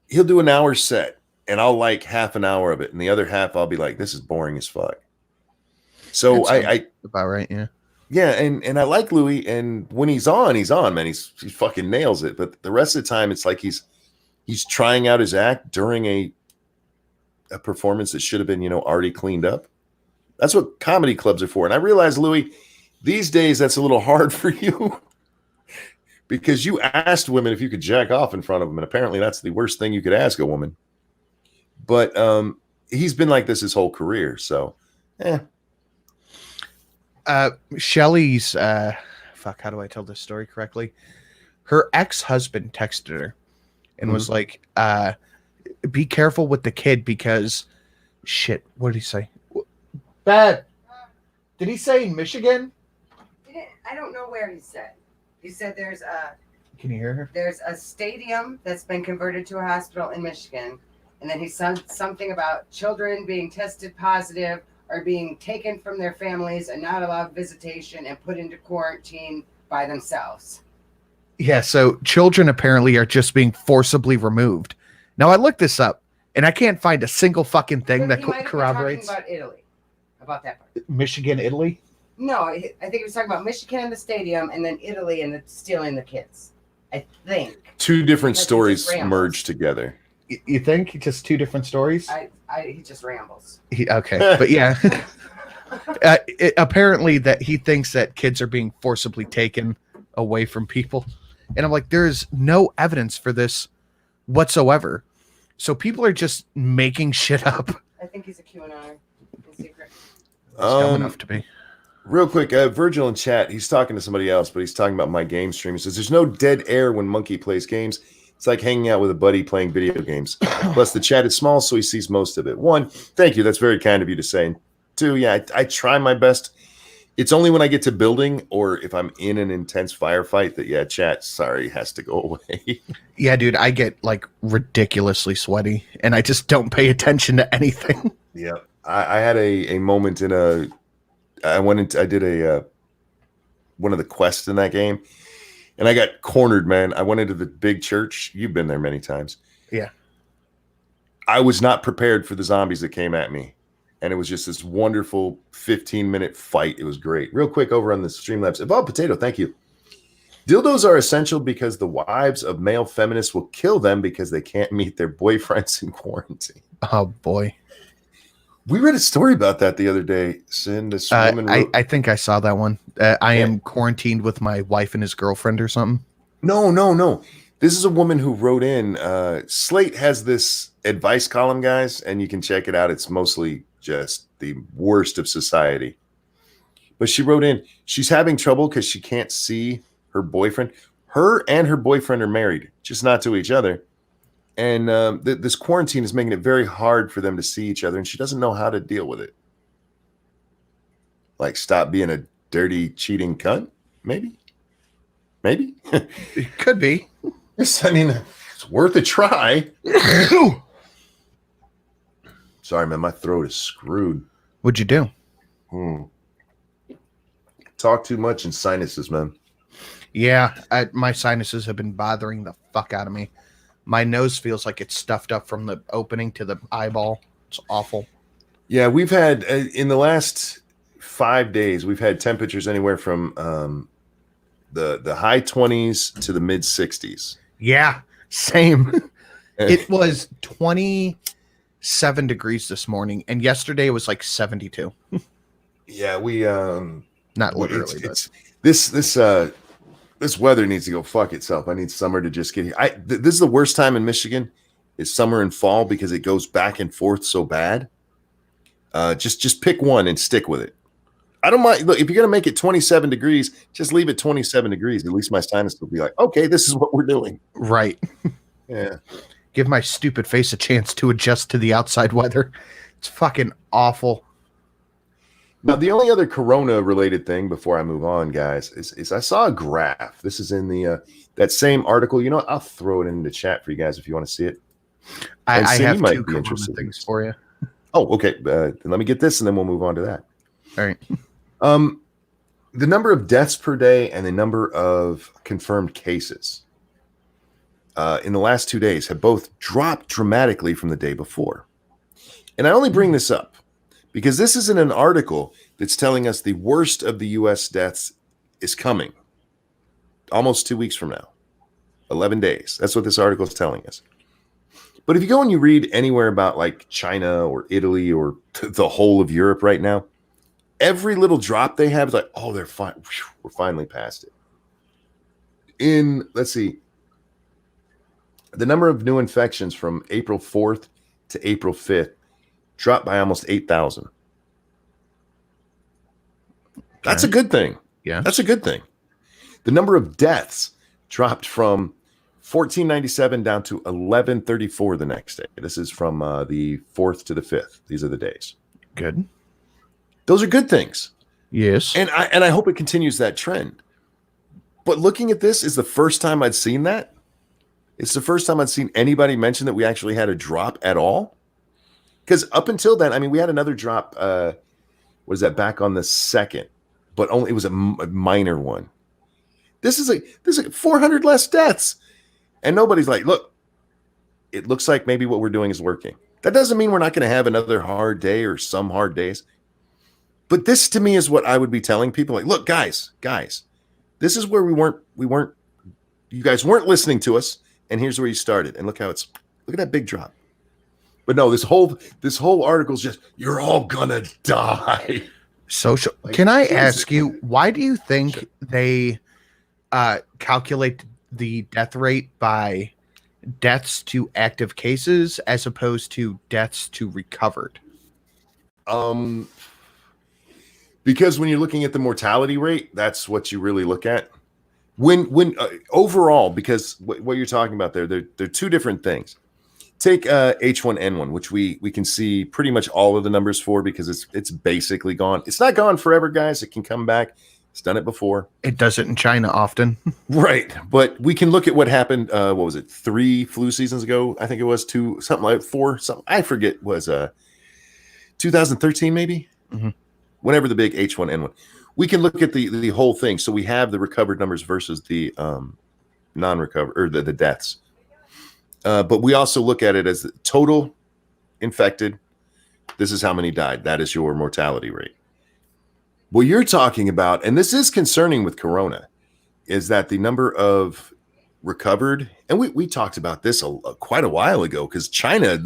he'll do an hour set, and I'll like half an hour of it, and the other half I'll be like, this is boring as fuck. So I about right, yeah. Yeah, and I like Louis, and when he's on, man. He fucking nails it. But the rest of the time, it's like he's trying out his act during a performance that should have been, already cleaned up. That's what comedy clubs are for. And I realize, Louis, these days that's a little hard for you because you asked women if you could jack off in front of them, and apparently that's the worst thing you could ask a woman. But he's been like this his whole career, so Shelly's how do I tell this story correctly? Her ex-husband texted her and was like, be careful with the kid because shit, what did he say? Bad. Did he say Michigan? I don't know where he said. He said there's a Can you hear her? There's a stadium that's been converted to a hospital in Michigan. And then he said something about children being tested positive or being taken from their families and not allowed visitation and put into quarantine by themselves. Yeah, so children apparently are just being forcibly removed. Now, I looked this up, and I can't find a single fucking thing that corroborates. About Italy, about that part. Michigan, Italy? No, I think he was talking about Michigan and the stadium, and then Italy and stealing the kids. I think. Two different stories merged together. You think? Just two different stories? He just rambles. Okay, but yeah. Apparently that he thinks that kids are being forcibly taken away from people. And I'm like, there's no evidence for this whatsoever. So people are just making shit up. I think he's a QAnon in secret. Dumb enough to be. Real quick, Virgil in chat, he's talking to somebody else, but he's talking about my game stream. He says, there's no dead air when Monkey plays games. It's like hanging out with a buddy playing video games. Plus, the chat is small, so he sees most of it. 1, thank you. That's very kind of you to say. And 2, yeah, I try my best. It's only when I get to building or if I'm in an intense firefight that, yeah, chat, sorry, has to go away. Yeah, dude, I get like ridiculously sweaty and I just don't pay attention to anything. Yeah. I had a moment in I did one of the quests in that game and I got cornered, man. I went into the big church. You've been there many times. Yeah. I was not prepared for the zombies that came at me. And it was just this wonderful 15-minute fight. It was great. Real quick over on the Streamlabs. Evolved Potato, thank you. Dildos are essential because the wives of male feminists will kill them because they can't meet their boyfriends in quarantine. Oh, boy. We read a story about that the other day. This woman wrote, I think I saw that one. I am quarantined with my wife and his girlfriend or something. No. This is a woman who wrote in. Slate has this advice column, guys, and you can check it out. It's mostly just the worst of society. But she wrote in, she's having trouble because she can't see her boyfriend. Her and her boyfriend are married, just not to each other. And this quarantine is making it very hard for them to see each other, and she doesn't know how to deal with it. Like, stop being a dirty, cheating cunt? Maybe? It could be. Yes, I mean, it's worth a try. Sorry, man, my throat is screwed. What'd you do? Talk too much in sinuses, man. Yeah, my sinuses have been bothering the fuck out of me. My nose feels like it's stuffed up from the opening to the eyeball. It's awful. Yeah, we've had, in the last 5 days, we've had temperatures anywhere from the high 20s to the mid 60s. Yeah, same. It was 27 degrees this morning, and yesterday it was like 72. Yeah, we not literally, but this weather needs to go fuck itself. I need summer to just get here. This is the worst time in Michigan is summer and fall because it goes back and forth so bad. Just pick one and stick with it. I don't mind. Look, if you're gonna make it 27 degrees, just leave it 27 degrees. At least my sinus will be like, okay, this is what we're doing. Right. Yeah. Give my stupid face a chance to adjust to the outside weather. It's fucking awful. Now, the only other Corona-related thing before I move on, guys, is I saw a graph. This is in the that same article. You know what? I'll throw it in the chat for you guys if you want to see it. I have might two be Corona interested in things this. for you. Oh, okay. Let me get this, and then we'll move on to that. All right. The number of deaths per day and the number of confirmed cases in the last 2 days have both dropped dramatically from the day before. And I only bring this up because this is in an article that's telling us the worst of the U.S. deaths is coming almost 2 weeks from now, 11 days. That's what this article is telling us. But if you go and you read anywhere about like China or Italy or the whole of Europe right now, every little drop they have is like, oh, they're fine. We're finally past it. Let's see, the number of new infections from April 4th to April 5th dropped by almost 8,000. That's a good thing. Yeah. That's a good thing. The number of deaths dropped from 1,497 down to 1,134 the next day. This is from the 4th to the 5th. These are the days. Good. Those are good things. Yes. And I hope it continues that trend. But looking at this is the first time I'd seen that. It's the first time I'd seen anybody mention that we actually had a drop at all. Because up until then, I mean, we had another drop. Was that back on the 2nd? But only it was a minor one. This is 400 less deaths. And nobody's like, look, it looks like maybe what we're doing is working. That doesn't mean we're not going to have another hard day or some hard days. But this to me is what I would be telling people. Like, look, guys, this is where we weren't, you guys weren't listening to us. And here's where you started. And look at that big drop. But no, this whole article is just, you're all gonna die. Social. Like, Can I Jesus. ask you, why do you think they calculate the death rate by deaths to active cases as opposed to deaths to recovered? Because when you're looking at the mortality rate, that's what you really look at. When overall, because what you're talking about there, they're two different things. Take H1N1, which we can see pretty much all of the numbers for because it's basically gone. It's not gone forever, guys. It can come back. It's done it before. It does it in China often. Right. But we can look at what happened. What was it? 3 flu seasons ago? I think it was 2, something like 4. Something I forget was 2013 maybe. Mm-hmm. Whenever the big H1N1. We can look at the whole thing. So we have the recovered numbers versus the non-recovered or the deaths. But we also look at it as the total infected. This is how many died. That is your mortality rate. What you're talking about, and this is concerning with Corona, is that the number of recovered, and we talked about this quite a while ago because China,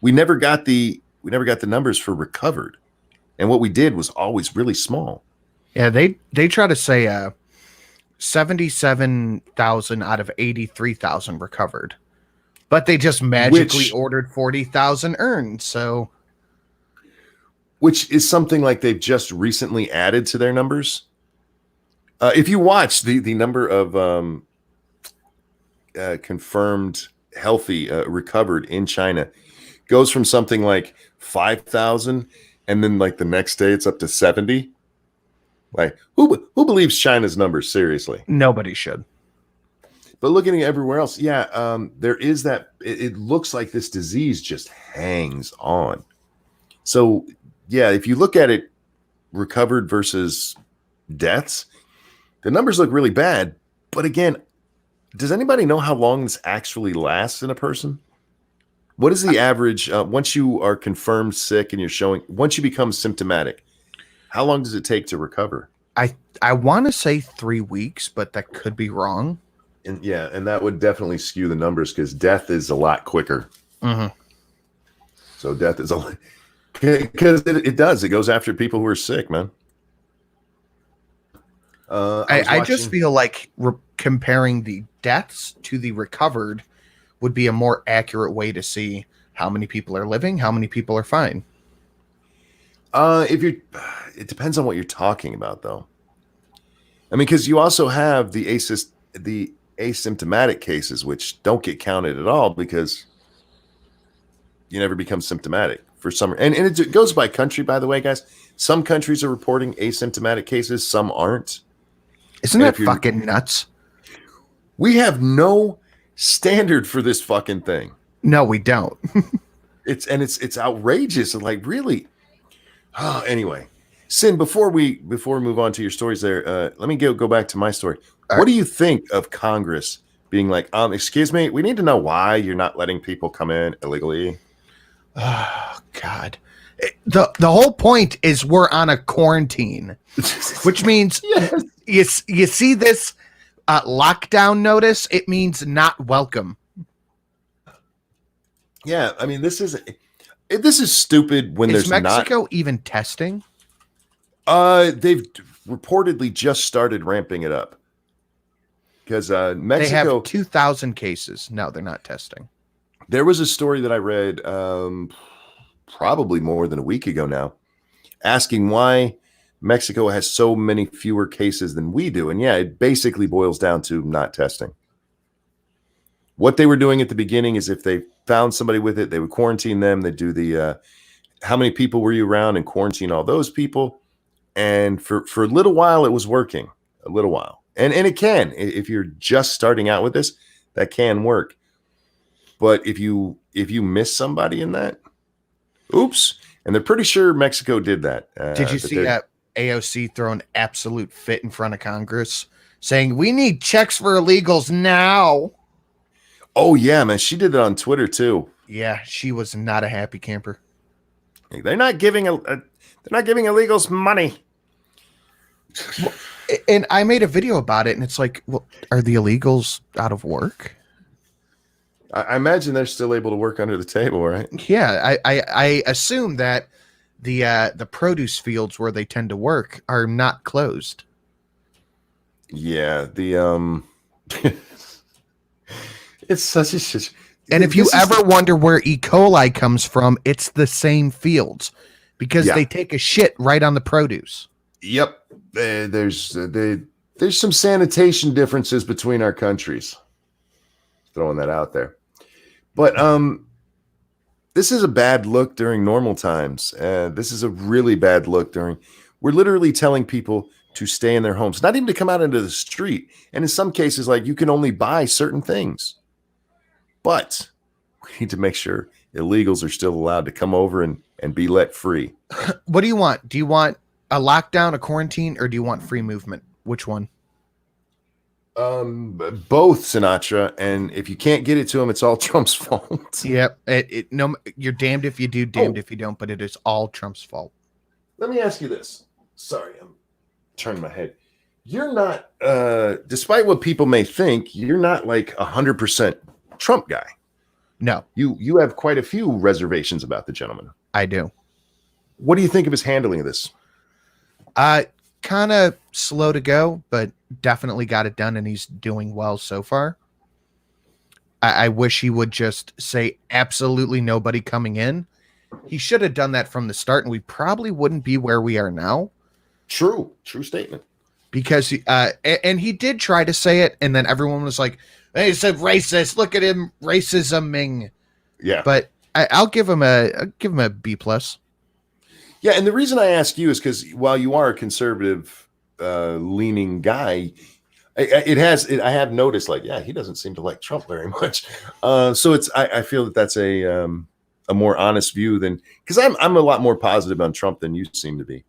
we never got the numbers for recovered, and what we did was always really small. Yeah, they try to say 77,000 out of 83,000 recovered. But they just magically ordered 40,000 earned, so. Which is something like they've just recently added to their numbers. If you watch the number of confirmed healthy recovered in China, goes from something like 5,000, and then like the next day it's up to 70. Like who believes China's numbers seriously? Nobody should. But looking at everywhere else, there is that. It looks like this disease just hangs on. So, yeah, if you look at it, recovered versus deaths, the numbers look really bad. But again, does anybody know how long this actually lasts in a person? What is the average once you are confirmed sick and once you become symptomatic? How long does it take to recover? I want to say 3 weeks, but that could be wrong. And that would definitely skew the numbers because death is a lot quicker. Mm-hmm. So death is because it does. It goes after people who are sick, man. I just feel like comparing the deaths to the recovered would be a more accurate way to see how many people are living, how many people are fine. It depends on what you're talking about, though. I mean, because you also have the asymptomatic cases, which don't get counted at all because you never become symptomatic for some. And it goes by country, by the way, guys. Some countries are reporting asymptomatic cases, some aren't. Isn't that fucking nuts? We have no standard for this fucking thing. No, we don't. It's outrageous. And like, really? Oh, anyway, Sin, before we move on to your stories there, let me go back to my story. What do you think of Congress being like, excuse me, we need to know why you're not letting people come in illegally? Oh, God. The whole point is we're on a quarantine, which means yes. you see this lockdown notice, it means not welcome. Yeah, I mean, this is stupid when is there's Mexico even testing? They've reportedly just started ramping it up. Because Mexico... They have 2,000 cases. No, they're not testing. There was a story that I read probably more than a week ago now, asking why Mexico has so many fewer cases than we do. And yeah, it basically boils down to not testing. What they were doing at the beginning is if they found somebody with it, they would quarantine them. They'd do the how many people were you around and quarantine all those people. And for a little while, it was working. A little while. And it can. If you're just starting out with this, that can work. But if you miss somebody in that, oops. And they're pretty sure Mexico did that. Did you see that AOC throw an absolute fit in front of Congress saying, we need checks for illegals now? Oh, yeah, man. She did it on Twitter, too. Yeah, she was not a happy camper. They're not giving illegals money. And I made a video about it, and it's like, well, are the illegals out of work? I imagine they're still able to work under the table, right? Yeah, I assume that the produce fields where they tend to work are not closed. Yeah, it's such a shit. And if you ever wonder where E. coli comes from, it's the same fields because they take a shit right on the produce. Yep. There's there's some sanitation differences between our countries. Throwing that out there. But this is a bad look during normal times. This is a really bad look we're literally telling people to stay in their homes, not even to come out into the street. And in some cases, like, you can only buy certain things. But we need to make sure illegals are still allowed to come over and be let free. What do you want? Do you want a lockdown, a quarantine, or do you want free movement? Which one? Both, Sinatra. And if you can't get it to him, it's all Trump's fault. Yep. No, you're damned if you do, damned if you don't, but it is all Trump's fault. Let me ask you this. Sorry, I'm turning my head. You're not, despite what people may think, you're not like 100% Trump guy. No. You have quite a few reservations about the gentleman. I do. What do you think of his handling of this? Kind of slow to go, but definitely got it done, and he's doing well so far. I wish he would just say absolutely nobody coming in. He should have done that from the start, and we probably wouldn't be where we are now. True statement. Because and he did try to say it, and then everyone was like, "Hey, he's a racist. Look at him, racisming." Yeah, but I'll give him a B plus. Yeah, and the reason I ask you is because while you are a conservative leaning guy, I have noticed, like, yeah, he doesn't seem to like Trump very much. So I feel that's a more honest view than, because I'm a lot more positive on Trump than you seem to be.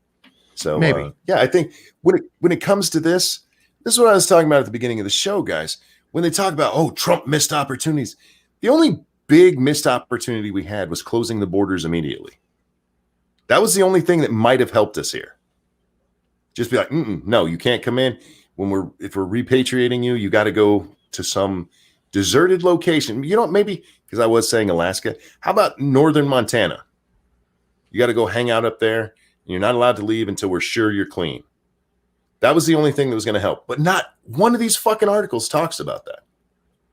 So maybe, yeah, I think when it comes to this is what I was talking about at the beginning of the show, guys. When they talk about, oh, Trump missed opportunities, the only big missed opportunity we had was closing the borders immediately. That was the only thing that might have helped us here. Just be like, no, you can't come in. If we're repatriating you, you got to go to some deserted location. You know, maybe, because I was saying Alaska. How about northern Montana? You got to go hang out up there, and you're not allowed to leave until we're sure you're clean. That was the only thing that was going to help. But not one of these fucking articles talks about that.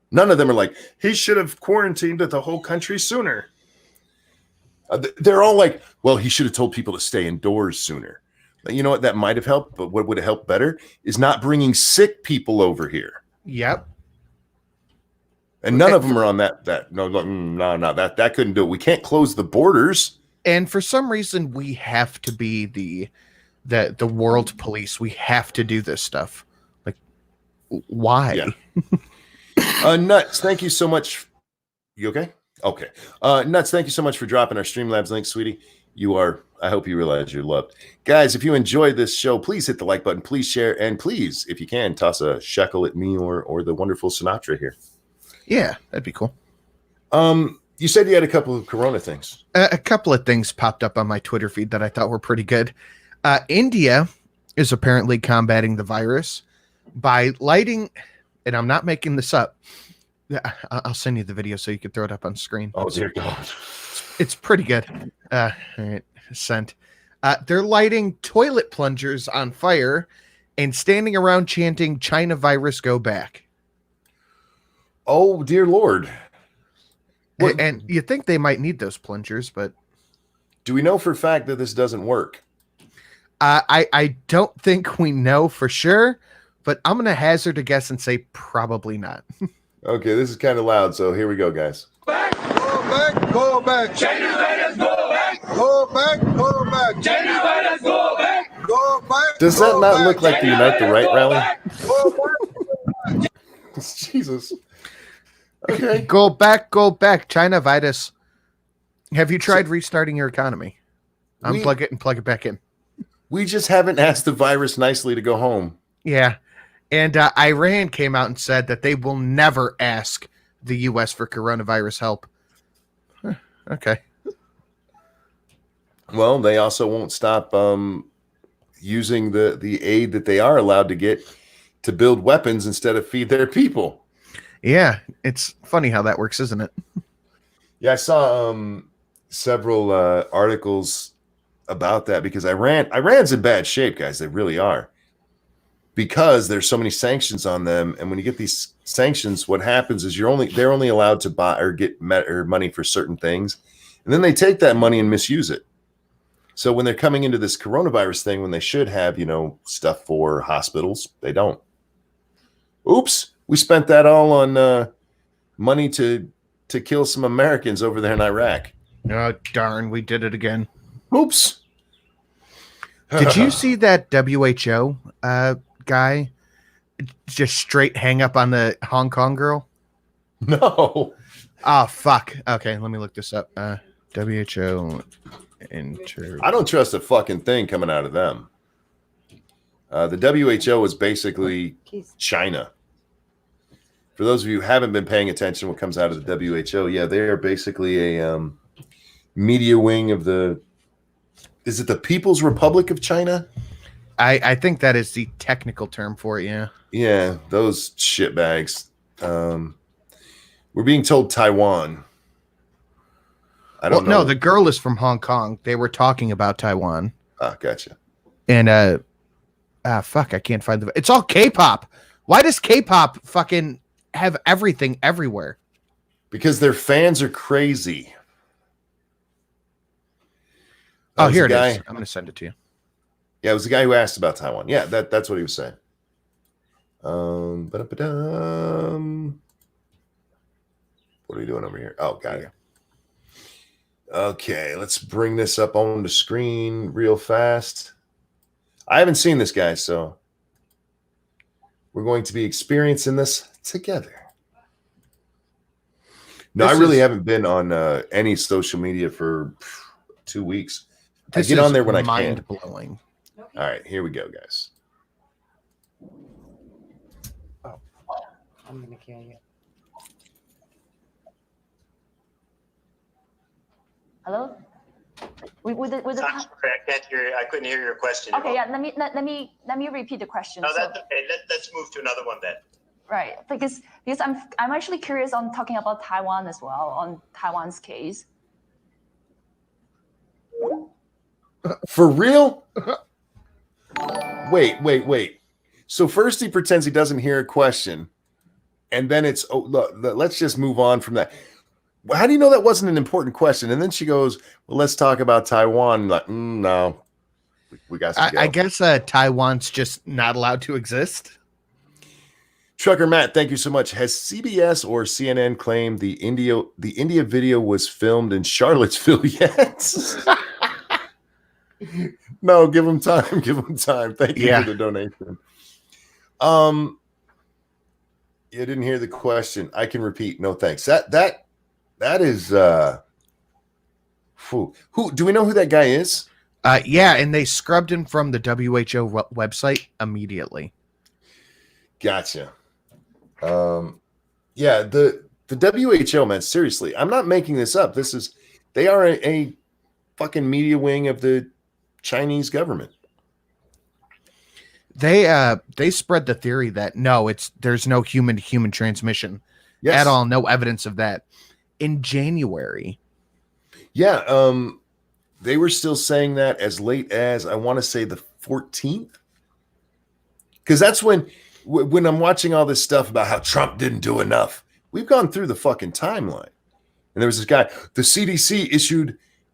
None of them are like, he should have quarantined the whole country sooner. They're all like, well, he should have told people to stay indoors sooner. You know what? That might have helped, but what would have helped better is not bringing sick people over here. Yep. And none of them are on that. No, that couldn't do it. We can't close the borders. And for some reason, we have to be the world police. We have to do this stuff. Like, why? Yeah. Nuts. Thank you so much. You okay? Okay. Nuts, thank you so much for dropping our Streamlabs link, sweetie. I hope you realize you're loved. Guys, if you enjoyed this show, please hit the like button, please share, and please, if you can, toss a shekel at me or the wonderful Sinatra here. Yeah, that'd be cool. You said you had a couple of Corona things. A couple of things popped up on my Twitter feed that I thought were pretty good. India is apparently combating the virus by lighting, and I'm not making this up. I'll send you the video so you can throw it up on screen. Oh, dear God. It's pretty good. All right, sent. They're lighting toilet plungers on fire and standing around chanting, "China virus, go back." Oh, dear Lord. And you think they might need those plungers, but... Do we know for a fact that this doesn't work? I don't think we know for sure, but I'm going to hazard a guess and say probably not. Okay, this is kind of loud, so here we go, guys. Back, go back, go back. China virus, go back. Go back, go back. China virus, go back. Go back. Does that not look like the Unite the Right rally? Jesus. Okay. Go back. China virus. Have you tried restarting your economy? Unplug it and plug it back in. We just haven't asked the virus nicely to go home. Yeah. And Iran came out and said that they will never ask the U.S. for coronavirus help. Okay. Well, they also won't stop using the aid that they are allowed to get to build weapons instead of feed their people. Yeah, it's funny how that works, isn't it? Yeah, I saw several articles about that because Iran's in bad shape, guys. They really are. Because there's so many sanctions on them, and when you get these sanctions, what happens is they're only allowed to buy or get money for certain things, and then they take that money and misuse it. So when they're coming into this coronavirus thing, when they should have stuff for hospitals, they don't. Oops, we spent that all on money to kill some Americans over there in Iraq. Oh, darn, we did it again. Oops. Did you see that WHO guy just straight hang up on the Hong Kong girl? No. Oh, fuck. Okay, let me look this up. WHO interview. I don't trust a fucking thing coming out of them. The WHO is basically China. For those of you who haven't been paying attention to what comes out of the WHO, yeah, they are basically a media wing of the... Is it the People's Republic of China? I think that is the technical term for it, yeah. Yeah, those shitbags. We're being told Taiwan. I don't know. No, the girl is from Hong Kong. They were talking about Taiwan. Ah, gotcha. And fuck, I can't find the... It's all K-pop. Why does K-pop fucking have everything everywhere? Because their fans are crazy. Oh, here it is. I'm going to send it to you. Yeah, it was the guy who asked about Taiwan. Yeah, that's what he was saying. Ba-da-ba-dum. What are we doing over here? Oh, got it. Okay, let's bring this up on the screen real fast. I haven't seen this guy, so we're going to be experiencing this together. No, I really haven't been on any social media for 2 weeks. I get on there when I can. Mind-blowing. All right, here we go, guys. Oh, I'm gonna kill you. Hello? With the I can't hear. I couldn't hear your question. okay, yeah. Let me repeat the question. No, that's okay. Let's move to another one then. Right, because I'm actually curious on talking about Taiwan as well, on Taiwan's case. For real? Wait. So first he pretends he doesn't hear a question, and then it's, oh, look, let's just move on from that. How do you know that wasn't an important question? And then she goes, well, let's talk about Taiwan. Like, no, we got to go. I guess Taiwan's just not allowed to exist. Trucker Matt, thank you so much. Has CBS or CNN claimed the India video was filmed in Charlottesville yet? No, give them time. Give them time. Thank you for the donation. You didn't hear the question. I can repeat. No, thanks. That is who do we know who that guy is? Yeah, and they scrubbed him from the WHO website immediately. Gotcha. Yeah, the WHO, man, seriously, I'm not making this up. They are a fucking media wing of the Chinese government. They spread the theory that there's no human to human transmission at all, no evidence of that. In January. Yeah, they were still saying that as late as, I want to say, the 14th. Because that's when I'm watching all this stuff about how Trump didn't do enough. We've gone through the fucking timeline. And there was this guy, the CDC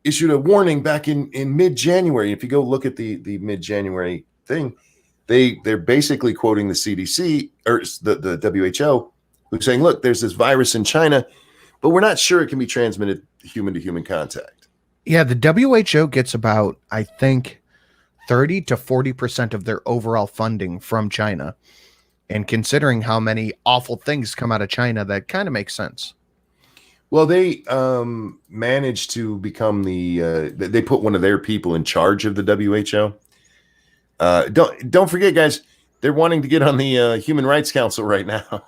issued a warning back in mid-January. If you go look at the mid-January thing, they're basically quoting the CDC or the WHO, who's saying, look, there's this virus in China, but we're not sure it can be transmitted human to human contact. Yeah, the WHO gets about, I think, 30 to 40% of their overall funding from China. And considering how many awful things come out of China, that kind of makes sense. Well, they managed to become they put one of their people in charge of the WHO. Don't forget, guys, they're wanting to get on the Human Rights Council right now.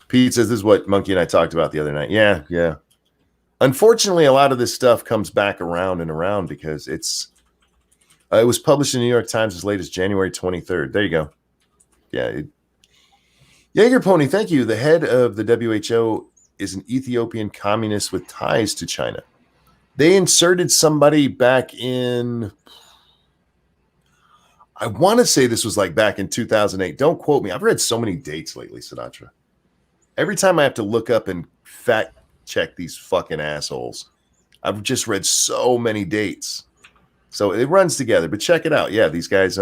Pete says this is what Monkey and I talked about the other night. Yeah. Unfortunately, a lot of this stuff comes back around and around because it was published in the New York Times as late as January 23rd. There you go. Yeah. Jaeger Pony, thank you. The head of the WHO is an Ethiopian communist with ties to China. They inserted somebody back in, I want to say this was like back in 2008. Don't quote me. I've read so many dates lately, Sinatra. Every time I have to look up and fact check these fucking assholes. I've just read so many dates. So it runs together, but check it out. Yeah, these guys,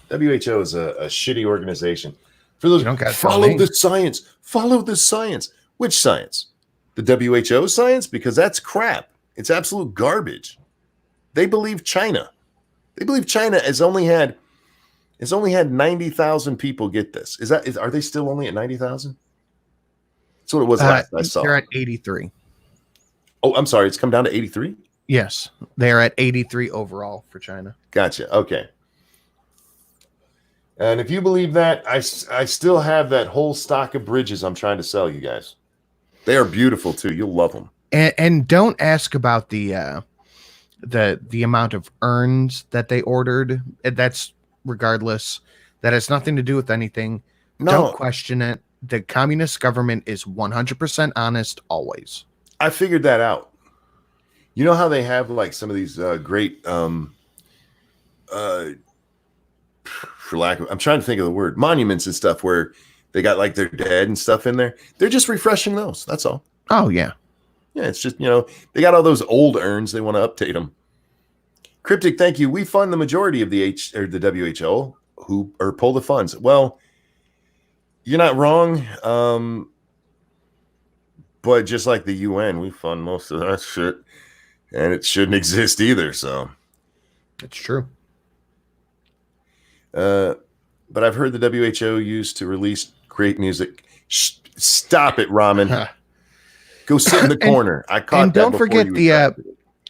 WHO is a shitty organization. For those, You don't gotta tell follow me. the science. Follow the science. Which science? The WHO science? Because that's crap. It's absolute garbage. They believe China. They believe China has only had 90,000 people get this. Are they still only at 90,000? That's what it was last I saw. They're at 83. Oh, I'm sorry. It's come down to 83? Yes, they're at 83 overall for China. Gotcha. Okay. And if you believe that, I still have that whole stock of bridges I'm trying to sell you guys. They are beautiful too. You'll love them. And don't ask about the amount of urns that they ordered. That's regardless. That has nothing to do with anything. No. Don't question it. The communist government is 100% honest always. I figured that out. You know how they have like some of these great for lack of, I'm trying to think of the word, monuments and stuff where they got like their dead and stuff in there. They're just refreshing those. That's all. Oh yeah. Yeah, it's just, they got all those old urns. They want to update them. Cryptic, thank you. We fund the majority of the WHO who pull the funds. Well, you're not wrong. But just like the UN, we fund most of that shit, and it shouldn't exist either. So It's true. But I've heard the WHO used to release great music. Stop it, Ramen. Go sit in the corner. I caught and that. don't before forget you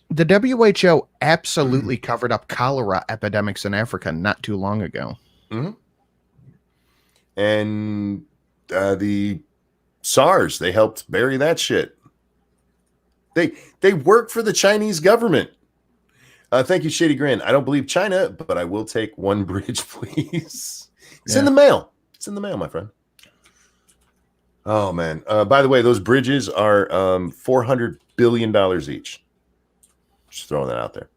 the WHO absolutely covered up cholera epidemics in Africa not too long ago. Mm-hmm. And the SARS, they helped bury that shit. They work for the Chinese government. Thank you, Shady Grin. I don't believe China, but I will take one bridge, please. It's in the mail. It's in the mail, my friend. Oh, man. By the way, those bridges are $400 billion each. Just throwing that out there.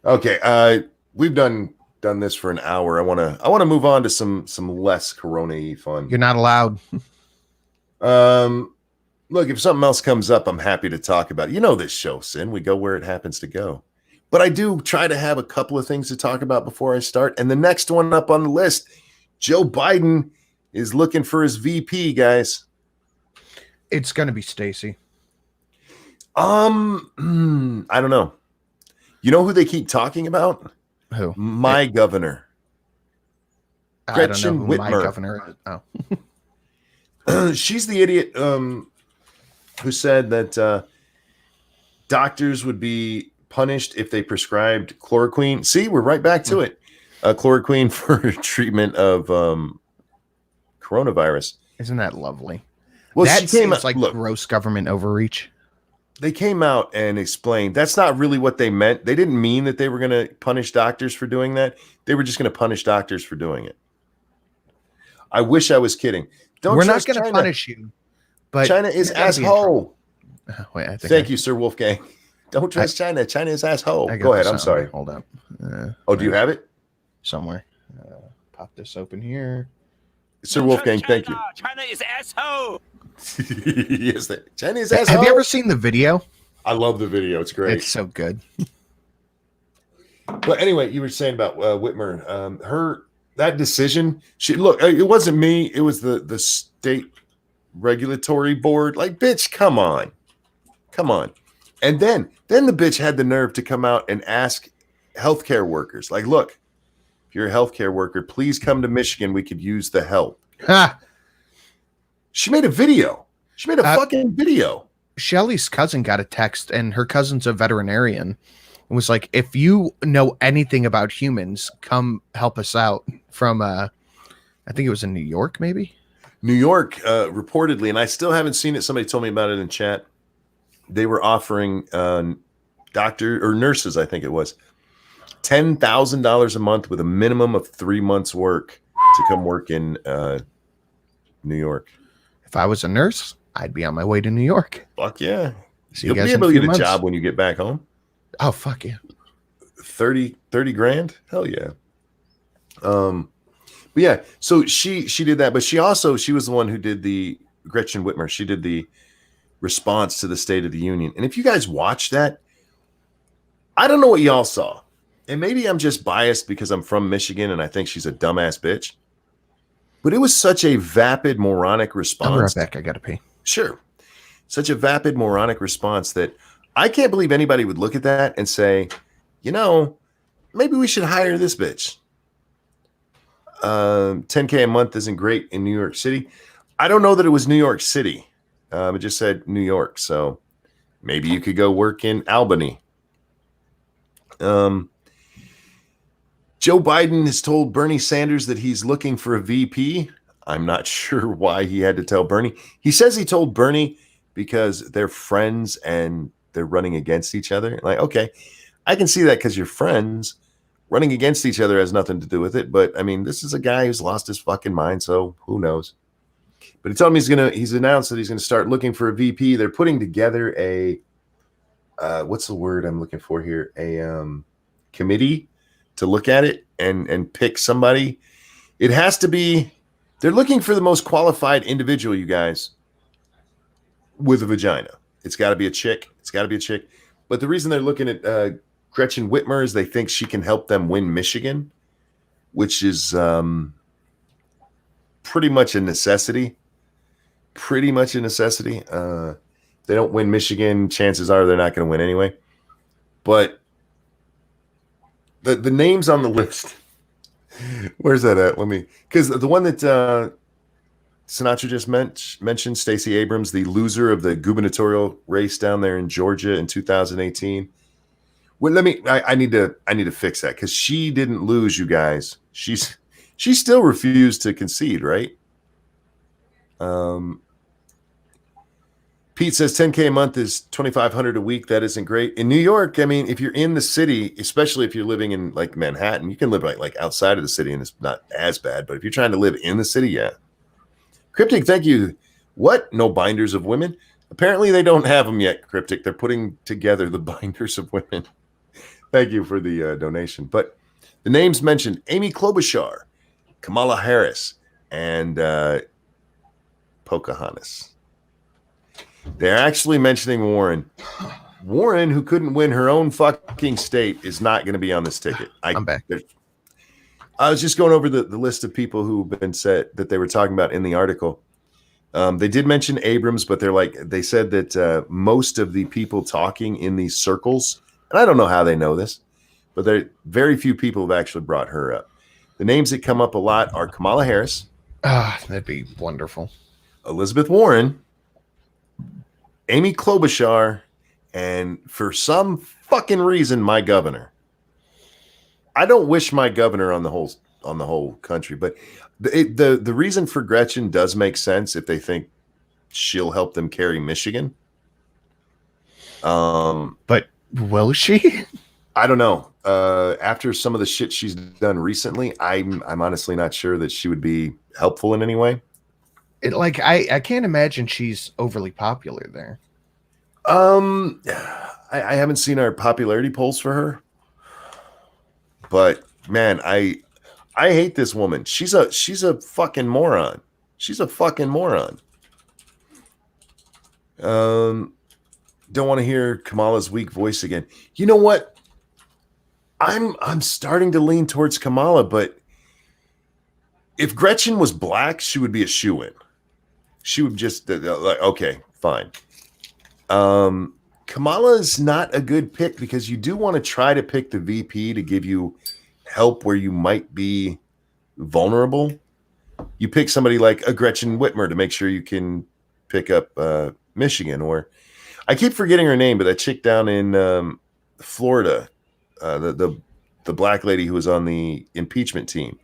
Okay. We've done this for an hour. I want to move on to some less Corona-y fun. You're not allowed. Look, if something else comes up, I'm happy to talk about it. You know this show, Sin. We go where it happens to go. But I do try to have a couple of things to talk about before I start. And the next one up on the list, Joe Biden is looking for his VP, guys. It's going to be Stacey. I don't know. You know who they keep talking about? Who? My governor. I don't know Gretchen who my Whitmer. governor is. Oh. She's the idiot who said that doctors would be punished if they prescribed chloroquine. See, we're right back to it. Chloroquine for treatment of coronavirus. Isn't that lovely? Well, that she came seems out, like look, gross government overreach. they came out and explained that's not really what they meant. They didn't mean that they were going to punish doctors for doing that. They were just going to punish doctors for doing it. I wish I was kidding. We're not going to punish you, but China is asshole. Wait, Thank you, Sir Wolfgang. Don't trust China. China is asshole. I Go ahead. I'm something. sorry. Hold up. Do you have it? Somewhere. Pop this open here. Sir Wolfgang, thank you. China is asshole. Yes, China is asshole. Have you ever seen the video? I love the video. It's great. It's so good. But anyway, you were saying about Whitmer. That decision. Look. It wasn't me. It was the state regulatory board. Like, bitch, come on. And then the bitch had the nerve to come out and ask healthcare workers, like, look, if you're a healthcare worker, please come to Michigan. We could use the help. Ha! She made a video. She made a fucking video. Shelly's cousin got a text, and her cousin's a veterinarian. It was like, if you know anything about humans, come help us out. From, I think it was in New York, maybe? New York, reportedly, and I still haven't seen it. Somebody told me about it in chat. They were offering doctor or nurses, I think it was, $10,000 a month with a minimum of 3 months work to come work in New York. If I was a nurse, I'd be on my way to New York. Fuck yeah. See You'll you guys be in able to few get a months. job when you get back home. Oh, fuck yeah. 30 grand? Hell yeah. But yeah, so she did that, but she was the one who did the Gretchen Whitmer. She did the response to the State of the Union. And if you guys watch that, I don't know what y'all saw, and maybe I'm just biased because I'm from Michigan and I think she's a dumbass bitch, but it was such a vapid, moronic I'll be response. right back. I gotta pee. Sure. Such a vapid, moronic response that I can't believe anybody would look at that and say, you know, maybe we should hire this bitch. 10K a month isn't great in New York City. I don't know that it was New York City. It just said New York. So maybe you could go work in Albany. Joe Biden has told Bernie Sanders that he's looking for a VP. I'm not sure why he had to tell Bernie. He says he told Bernie because they're friends and they're running against each other. Like, okay, I can see that because you're friends. Running against each other has nothing to do with it. But I mean, this is a guy who's lost his fucking mind. So who knows? But he told me he's announced that he's going to start looking for a VP. They're putting together a, what's the word I'm looking for here? A committee to look at it and pick somebody. It has to be, they're looking for the most qualified individual, you guys, with a vagina. It's got to be a chick. It's got to be a chick. But the reason they're looking at Gretchen Whitmer is they think she can help them win Michigan, which is pretty much a necessity. Pretty much a necessity. They don't win Michigan, chances are they're not going to win anyway. But the names on the list, where's that at? Because the one that Sinatra just mentioned, Stacey Abrams, the loser of the gubernatorial race down there in Georgia in 2018. Well, I need to fix that because she didn't lose, you guys. She still refused to concede, right? Pete says 10K a month is $2,500 a week. That isn't great. In New York, I mean, if you're in the city, especially if you're living in like Manhattan, you can live like outside of the city and it's not as bad. But if you're trying to live in the city, yeah. Cryptic, thank you. What? No binders of women? Apparently they don't have them yet, Cryptic. They're putting together the binders of women. Thank you for the donation. But the names mentioned, Amy Klobuchar, Kamala Harris, and Pocahontas. They're actually mentioning Warren. Warren, who couldn't win her own fucking state, is not going to be on this ticket. I'm back. I was just going over the list of people who've been said that they were talking about in the article. They did mention Abrams, but they said that most of the people talking in these circles, and I don't know how they know this, but very few people have actually brought her up. The names that come up a lot are Kamala Harris. That'd be wonderful. Elizabeth Warren, Amy Klobuchar, and for some fucking reason, my governor. I don't wish my governor on the whole country, but the reason for Gretchen does make sense if they think she'll help them carry Michigan. But will she? I don't know. After some of the shit she's done recently, I'm honestly not sure that she would be helpful in any way. I can't imagine she's overly popular there. I haven't seen our popularity polls for her, but man, I hate this woman. She's a fucking moron. She's a fucking moron. Don't want to hear Kamala's weak voice again. You know what? I'm starting to lean towards Kamala, but if Gretchen was black, she would be a shoo-in. She would just like, okay, fine. Kamala is not a good pick because you do want to try to pick the VP to give you help where you might be vulnerable. You pick somebody like a Gretchen Whitmer to make sure you can pick up Michigan, or I keep forgetting her name, but that chick down in Florida, the black lady who was on the impeachment team,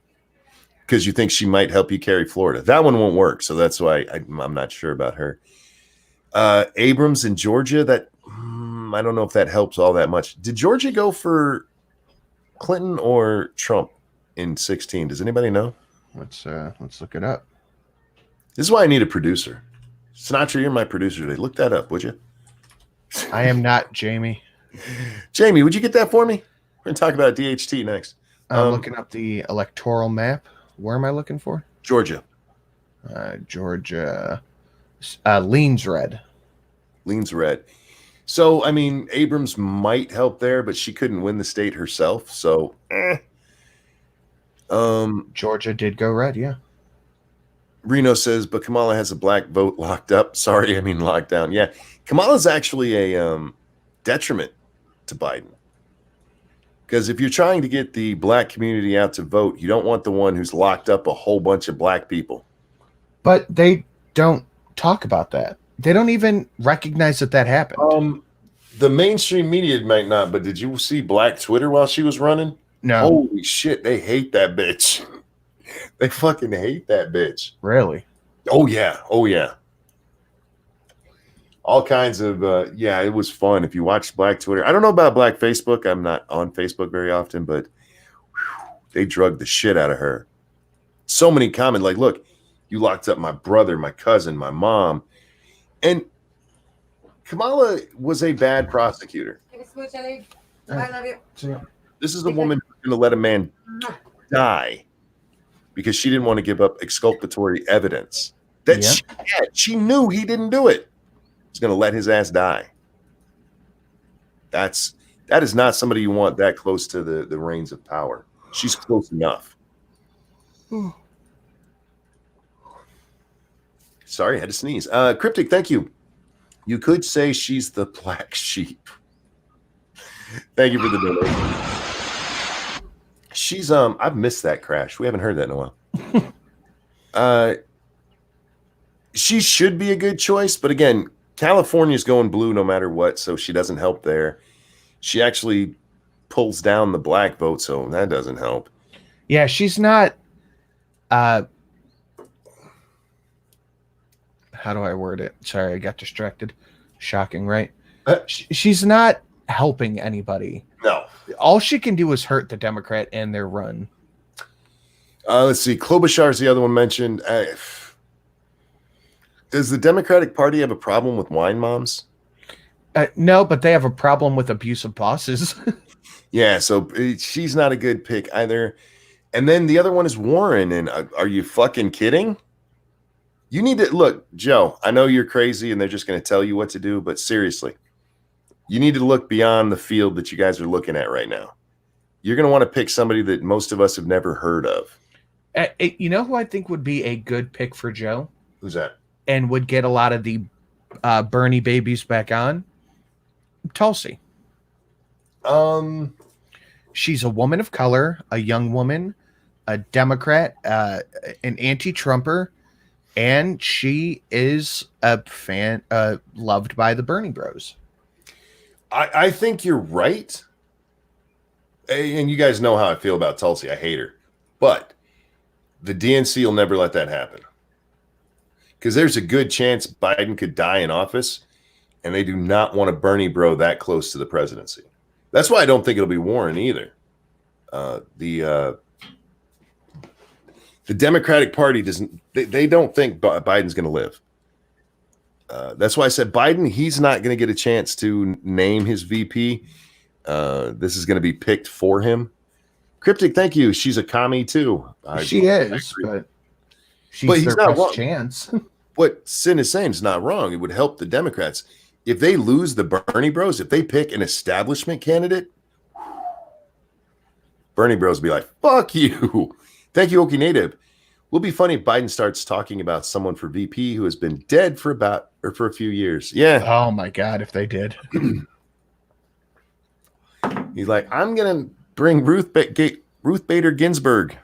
because you think she might help you carry Florida. That one won't work, so that's why I'm not sure about her. Abrams in Georgia, that I don't know if that helps all that much. Did Georgia go for Clinton or Trump in 2016? Does anybody know? Let's look it up. This is why I need a producer. Sinatra, you're my producer today. Look that up, would you? I am not Jamie. Jamie, would you get that for me? We're going to talk about DHT next. I'm looking up the electoral map. Where am I looking for? Georgia. Georgia leans red. Leans red. So, I mean, Abrams might help there, but she couldn't win the state herself. So, Georgia did go red, yeah. Reno says, but Kamala has a black vote locked up. Sorry, I mean locked down. Yeah, Kamala's actually a detriment to Biden. Because if you're trying to get the black community out to vote, you don't want the one who's locked up a whole bunch of black people. But they don't talk about that. They don't even recognize that happened. The mainstream media might not, but did you see Black Twitter while she was running? No. Holy shit, they hate that bitch. They fucking hate that bitch. Really? Oh, yeah. Oh, yeah. All kinds of, yeah, it was fun. If you watched Black Twitter, I don't know about Black Facebook. I'm not on Facebook very often, but they drugged the shit out of her. So many comments like, look, you locked up my brother, my cousin, my mom. And Kamala was a bad prosecutor. Give me smooch, Ellie. I love you. This is a woman who's going to let a man die because she didn't want to give up exculpatory evidence that she had. She knew he didn't do it. She's going to let his ass die. That is not somebody you want that close to the reins of power. She's close enough. Sorry, I had to sneeze. Cryptic, thank you. You could say she's the black sheep. Thank you for the donation. She's I've missed that crash. We haven't heard that in a while. She should be a good choice, but again, California's going blue no matter what, so she doesn't help there. She actually pulls down the black vote, so that doesn't help. Yeah, she's not how do I word it? Sorry, I got distracted. Shocking, right? She's not helping anybody. No. All she can do is hurt the Democrat and their run. Let's see. Klobuchar's the other one mentioned. Does the Democratic Party have a problem with wine moms? No, but they have a problem with abusive bosses. Yeah, so she's not a good pick either. And then the other one is Warren. And are you fucking kidding? You need to look, Joe. I know you're crazy and they're just going to tell you what to do, but seriously, you need to look beyond the field that you guys are looking at right now. You're going to want to pick somebody that most of us have never heard of. You know who I think would be a good pick for Joe? Who's that? And would get a lot of the Bernie babies back on? Tulsi. She's a woman of color, a young woman, a Democrat, an anti-Trumper, and she is a fan, loved by the Bernie Bros. I think you're right. And you guys know how I feel about Tulsi. I hate her. But the DNC will never let that happen. Because there's a good chance Biden could die in office, and they do not want a Bernie bro that close to the presidency. That's why I don't think it'll be Warren either. The Democratic Party doesn't. They don't think Biden's going to live. That's why I said Biden. He's not going to get a chance to name his VP. This is going to be picked for him. Cryptic, thank you. She's a commie too. She is, but she's their best chance. What Sin is saying is not wrong. It would help the Democrats if they lose the Bernie Bros. If they pick an establishment candidate, Bernie Bros will be like, "Fuck you." Thank you, Okie Native. Will be funny if Biden starts talking about someone for VP who has been dead for a few years. Yeah. Oh my God, if they did. He's like, I'm gonna bring Ruth Bader Ginsburg.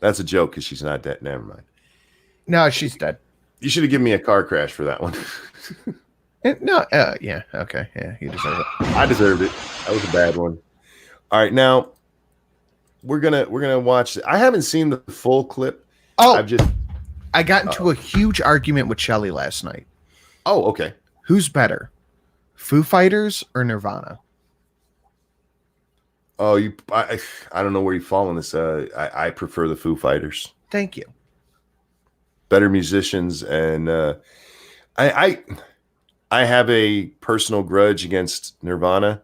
That's a joke because she's not dead. Never mind. No, she's dead. You should have given me a car crash for that one. No, yeah, okay, yeah, you deserve it. I deserved it. That was a bad one. All right, now we're gonna watch. I haven't seen the full clip. Oh, I got into a huge argument with Shelly last night. Oh, okay. Who's better, Foo Fighters or Nirvana? Oh, I don't know where you fall on this. I prefer the Foo Fighters. Thank you. Better musicians, and I have a personal grudge against Nirvana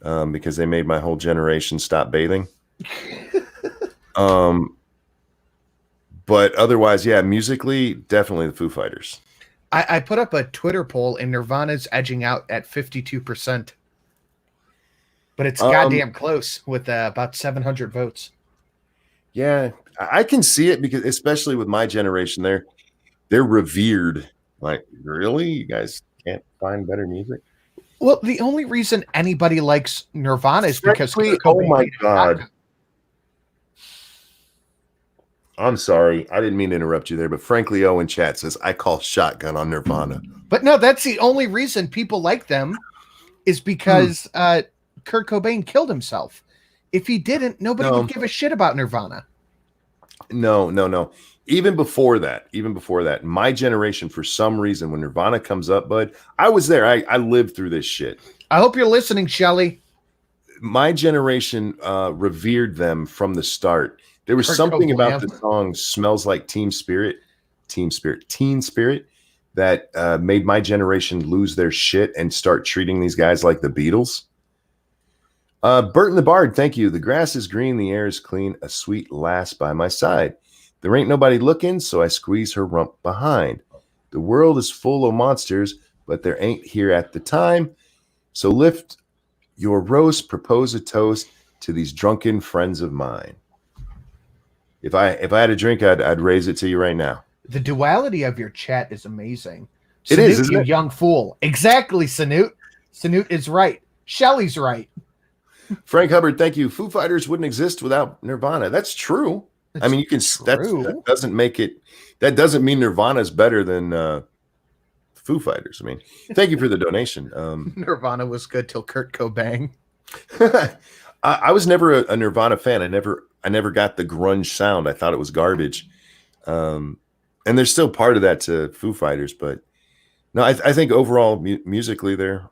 because they made my whole generation stop bathing. But otherwise, yeah, musically, definitely the Foo Fighters. I put up a Twitter poll and Nirvana's edging out at 52%. But it's goddamn close with about 700 votes. Yeah, I can see it because especially with my generation, they're revered. Like, really? You guys can't find better music? Well, the only reason anybody likes Nirvana is because Frankly, Kurt Cobain oh my hated God. shotgun. I'm sorry. I didn't mean to interrupt you there, but Frankly O in chat says, I call shotgun on Nirvana. But no, that's the only reason people like them is because Kurt Cobain killed himself. If he didn't, nobody would give a shit about Nirvana. No. Even before that, my generation, for some reason, when Nirvana comes up, bud, I was there. I lived through this shit. I hope you're listening, Shelley. My generation revered them from the start. There was something about the song "Smells Like Teen Spirit," that made my generation lose their shit and start treating these guys like the Beatles. Burton the Bard, thank you. The grass is green, the air is clean, a sweet lass by my side. There ain't nobody looking, so I squeeze her rump behind. The world is full of monsters, but there ain't here at the time. So lift your roast, propose a toast to these drunken friends of mine. If I had a drink, I'd raise it to you right now. The duality of your chat is amazing. It Sanute, is, isn't you it? young fool. Exactly, Sanute. Sanute is right. Shelley's right. Frank Hubbard, thank you. Foo Fighters wouldn't exist without Nirvana. That's true. I mean, you can. That doesn't make it. That doesn't mean Nirvana is better than Foo Fighters. I mean, thank you for the donation. Nirvana was good till Kurt Cobain. I was never a Nirvana fan. I never got the grunge sound. I thought it was garbage. And there's still part of that to Foo Fighters, but no, I think overall musically they're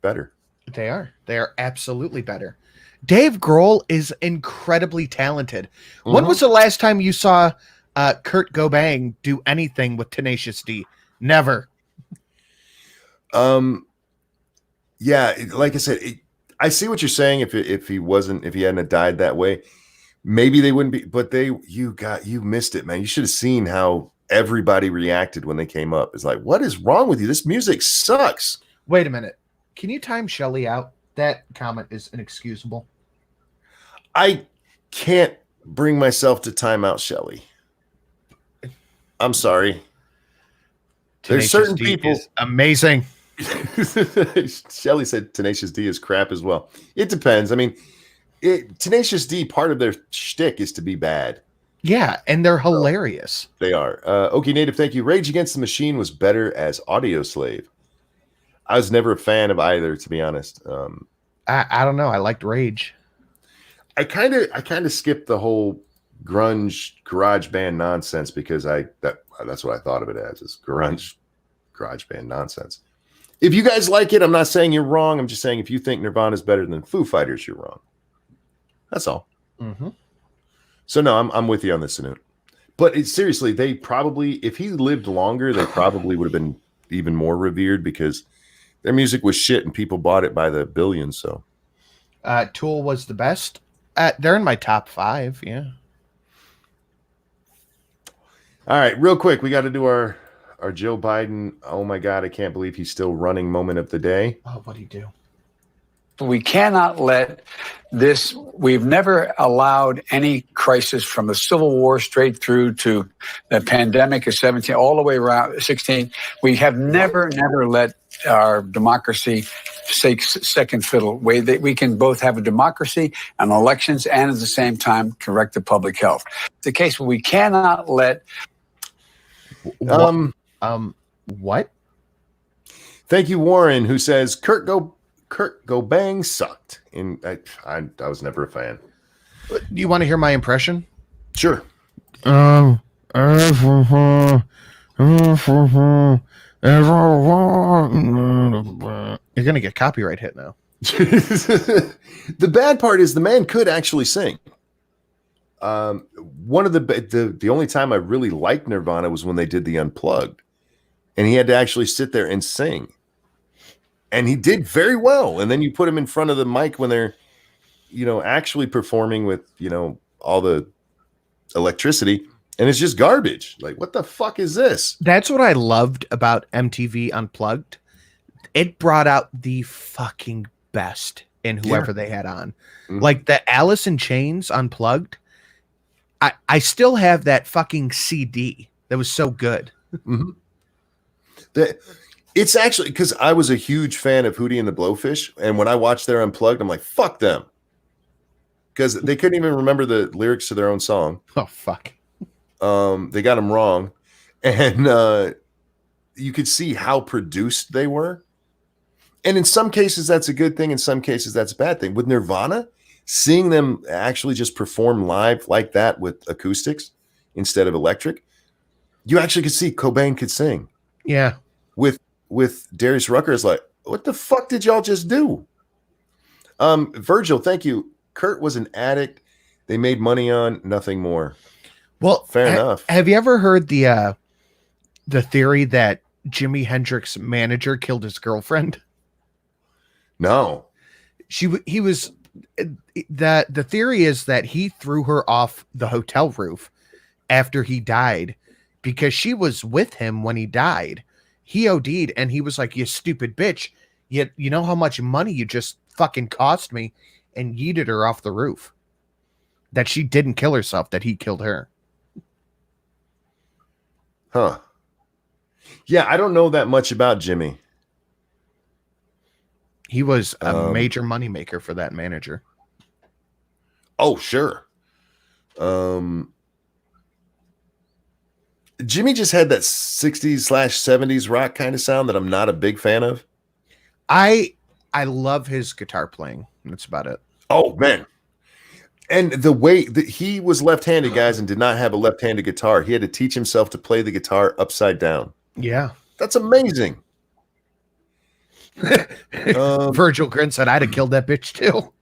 better. They are. They are absolutely better. Dave Grohl is incredibly talented. Mm-hmm. When was the last time you saw Kurt Cobain do anything with Tenacious D? Never. Yeah, like I said, I see what you're saying. If he hadn't died that way, maybe they wouldn't be. But you missed it, man. You should have seen how everybody reacted when they came up. It's like, what is wrong with you? This music sucks. Wait a minute. Can you time Shelley out? That comment is inexcusable. I can't bring myself to time out Shelley. I'm sorry. There's certain people. Amazing. Shelley said Tenacious D is crap as well. It depends. I mean, Tenacious D, part of their shtick is to be bad. Yeah, and they're hilarious. They are. Okay, Native, thank you. Rage Against the Machine was better as Audio Slave. I was never a fan of either, to be honest. I don't know. I liked Rage. I kind of skipped the whole grunge garage band nonsense because that's what I thought of it as, is grunge garage band nonsense. If you guys like it, I'm not saying you're wrong. I'm just saying if you think Nirvana is better than Foo Fighters, you're wrong. That's all. Mm-hmm. So no, I'm with you on this, Sanute. But seriously, they probably, if he lived longer, they probably would have been even more revered because their music was shit and people bought it by the billions. So, Tool was the best. They're in my top 5. Yeah. All right, real quick, we got to do our Joe Biden. Oh my God, I can't believe he's still running moment of the day. Oh, what'd he do? We cannot let this. We've never allowed any crisis from the Civil War straight through to the pandemic of 17, all the way around 16. We have never let our democracy take second fiddle. We can both have a democracy and elections and at the same time correct the public health. It's the case where we cannot let. What? Thank you, Warren, who says Kurt Cobain sucked. And I was never a fan. Do you want to hear my impression? Sure. You're gonna get copyright hit now. The bad part is the man could actually sing. One of the only time I really liked Nirvana was when they did the Unplugged, and he had to actually sit there and sing, and he did very well. And then you put him in front of the mic when they're, actually performing with, all the electricity. And it's just garbage. Like, what the fuck is this? That's what I loved about MTV Unplugged. It brought out the fucking best in whoever they had on. Mhm. Like the Alice in Chains Unplugged. I still have that fucking CD. That was so good. Mhm. It's actually because I was a huge fan of Hootie and the Blowfish, and when I watched their Unplugged, I'm like, fuck them, because they couldn't even remember the lyrics to their own song. Oh fuck. They got them wrong, and you could see how produced they were. And in some cases, that's a good thing. In some cases, that's a bad thing. With Nirvana, seeing them actually just perform live like that with acoustics instead of electric, you actually could see Cobain could sing. Yeah. With Darius Rucker is like, what the fuck did y'all just do? Virgil, thank you. Kurt was an addict. They made money on nothing more. Well, fair enough. Have you ever heard the theory that Jimi Hendrix's manager killed his girlfriend? No. He was the theory is that he threw her off the hotel roof after he died because she was with him when he died. He OD'd and he was like, "You stupid bitch. You know how much money you just fucking cost me," and yeeted her off the roof. That she didn't kill herself, that he killed her. Huh. Yeah, I don't know that much about Jimmy. He was a major moneymaker for that manager. Oh, sure. Jimmy just had that 60s/70s rock kind of sound that I'm not a big fan of. I love his guitar playing. That's about it. Oh, man. And the way that he was left-handed, guys, and did not have a left-handed guitar. He had to teach himself to play the guitar upside down. Yeah. That's amazing. Virgil Grin said, I'd have killed that bitch too.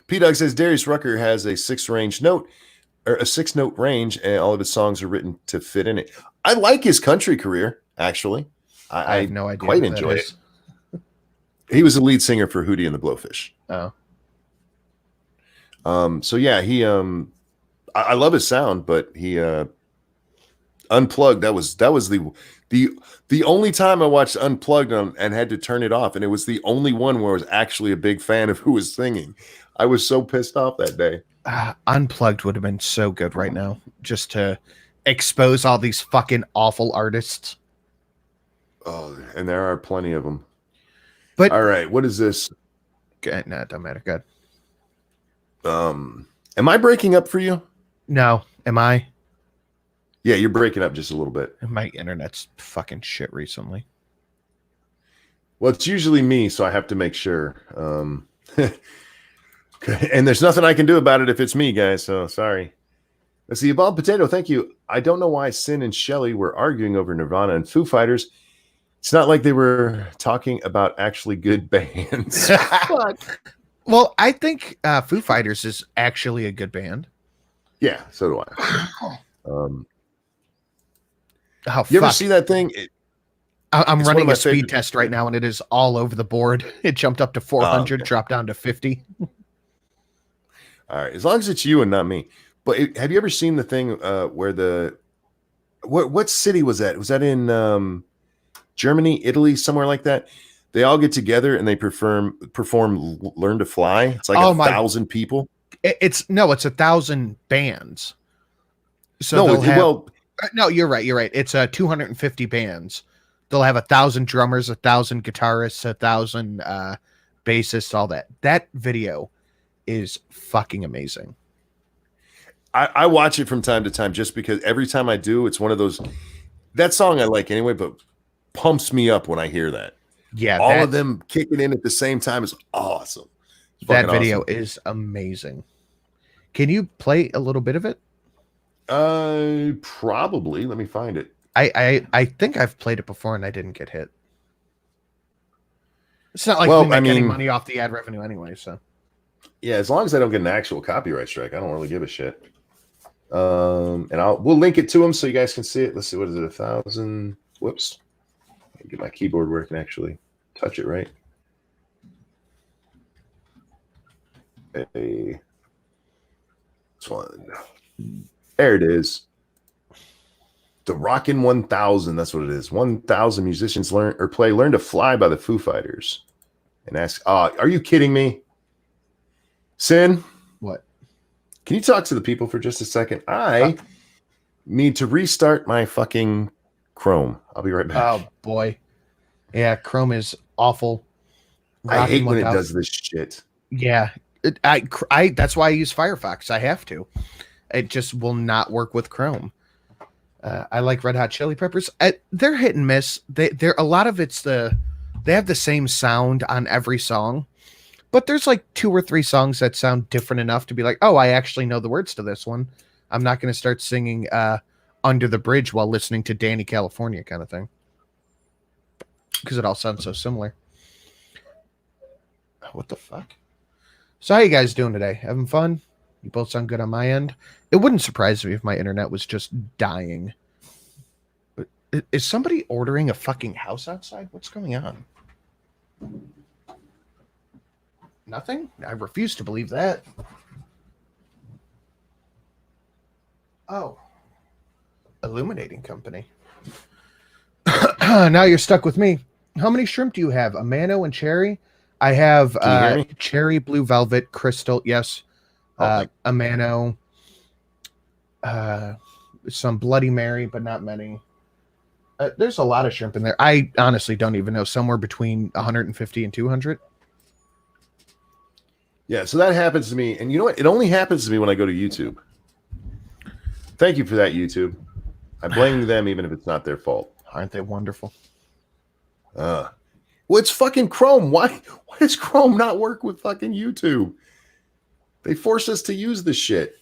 P-Dog says Darius Rucker has a 6-note range, and all of his songs are written to fit in it. I like his country career, actually. I have no idea. Quite enjoy it. He was the lead singer for Hootie and the Blowfish. Oh. So yeah, he I love his sound, but he Unplugged. That was the only time I watched Unplugged and had to turn it off, and it was the only one where I was actually a big fan of who was singing. I was so pissed off that day. Unplugged would have been so good right now, just to expose all these fucking awful artists. Oh, and there are plenty of them. But all right, what is this? Good. No, it don't matter. Good. Am I breaking up for you? No. Am I? Yeah, you're breaking up just a little bit. My internet's fucking shit recently. Well, it's usually me, so I have to make sure. And there's nothing I can do about it if it's me, guys. So sorry. Let's see. Evolved Potato, thank you. I don't know why Sin and Shelley were arguing over Nirvana and Foo Fighters. It's not like they were talking about actually good bands. Well, I think Foo Fighters is actually a good band. Yeah, so do I. You ever see that thing? I'm running a speed test right now, and it is all over the board. It jumped up to 400, dropped down to 50. All right, as long as it's you and not me. But have you ever seen the thing where what city was that? Was that in Germany, Italy, somewhere like that? They all get together and they perform Learn to Fly. It's like 1,000 people. It's 1,000 bands. So no, you're right. You're right. It's 250 bands. They'll have 1,000 drummers, 1,000 guitarists, 1,000 bassists, all that. That video is fucking amazing. I watch it from time to time just because every time I do, it's one of those. That song I like anyway, but pumps me up when I hear that. Yeah, all of them kicking in at the same time is awesome. That video is amazing. Can you play a little bit of it? Probably. Let me find it. I think I've played it before and I didn't get hit. It's not like we make any money off the ad revenue anyway, so. Yeah, as long as I don't get an actual copyright strike, I don't really give a shit. And we'll link it to them so you guys can see it. Let's see, what is it? 1,000. Whoops. Get my keyboard working. Actually, touch it right. This one. There it is. The Rockin' 1000. That's what it is. 1,000 musicians learn to fly by the Foo Fighters. And ask, are you kidding me? Sin? What? Can you talk to the people for just a second? I need to restart my fucking Chrome. I'll be right back. Oh boy. Yeah, Chrome is awful. I hate when it 1000. does this shit. Yeah. I that's why I use Firefox. I have to. It just will not work with Chrome. I like Red Hot Chili Peppers. They're hit and miss. They're a lot of they have the same sound on every song, but there's like 2 or 3 songs that sound different enough to be like, oh, I actually know the words to this one. I'm not going to start singing Under the Bridge while listening to Danny California kind of thing, because it all sounds so similar. What the fuck? So how you guys doing today? Having fun? You both sound good on my end. It wouldn't surprise me if my internet was just dying. Is somebody ordering a fucking house outside? What's going on? Nothing? I refuse to believe that. Oh. Illuminating company. Now you're stuck with me. How many shrimp do you have? A Mano and cherry? I have cherry, blue velvet, crystal. Yes. A Mano. Some Bloody Mary, but not many. There's a lot of shrimp in there. I honestly don't even know. Somewhere between 150 and 200. Yeah, so that happens to me. And you know what? It only happens to me when I go to YouTube. Thank you for that, YouTube. I blame them even if it's not their fault. Aren't they wonderful? Well, it's fucking Chrome. Why does Chrome not work with fucking YouTube? They force us to use this shit.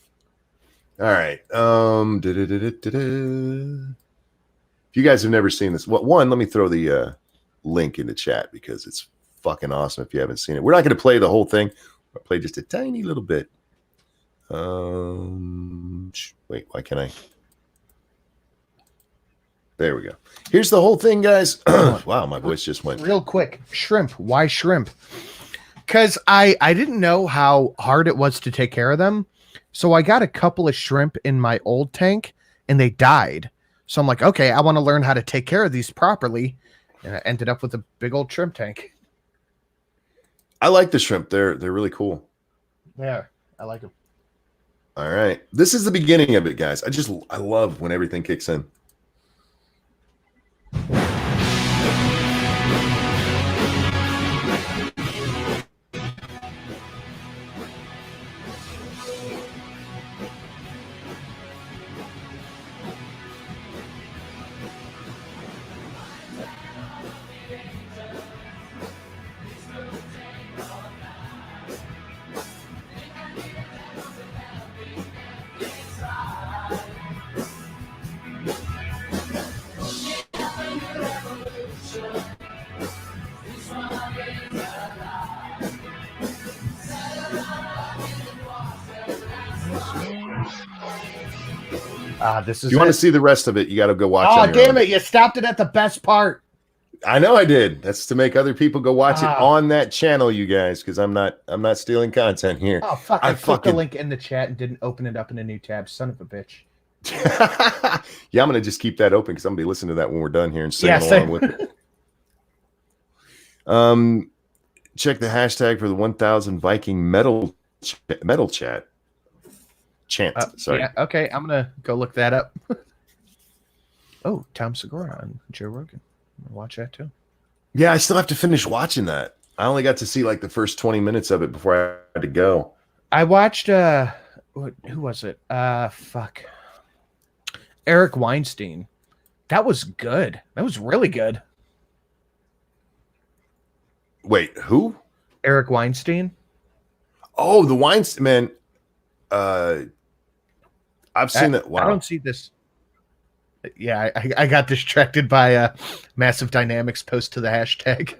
All right. If you guys have never seen this, one, let me throw the link in the chat because it's fucking awesome if you haven't seen it. We're not going to play the whole thing. I'll play just a tiny little bit. Wait, why can't I? There we go. Here's the whole thing, guys. Wow, my voice just went. Real quick, shrimp. Why shrimp? Because I didn't know how hard it was to take care of them. So I got a couple of shrimp in my old tank and they died. So I'm like, okay, I want to learn how to take care of these properly. And I ended up with a big old shrimp tank. I like the shrimp. They're really cool. Yeah, I like them. All right. This is the beginning of it, guys. I love when everything kicks in. This is. If you want to see the rest of it, you got to go watch. Oh, damn it! You stopped it at the best part. I know I did. That's to make other people go watch it on that channel, you guys, because I'm not stealing content here. Oh fuck! I put the link in the chat and didn't open it up in a new tab. Son of a bitch. Yeah, I'm gonna just keep that open because I'm gonna be listening to that when we're done here and singing along with it. Check the hashtag for the 1000 Viking metal chat. Chant. Sorry. Yeah, okay, I'm gonna go look that up. Oh, Tom Segura on Joe Rogan. Watch that too. Yeah, I still have to finish watching that. I only got to see like the first 20 minutes of it before I had to go. I watched who was it? Fuck. Eric Weinstein. That was good. That was really good. Wait, who? Eric Weinstein. Oh, the Weinstein man. I've seen that. Wow. I don't see this. Yeah, I got distracted by a Massive Dynamics post to the hashtag.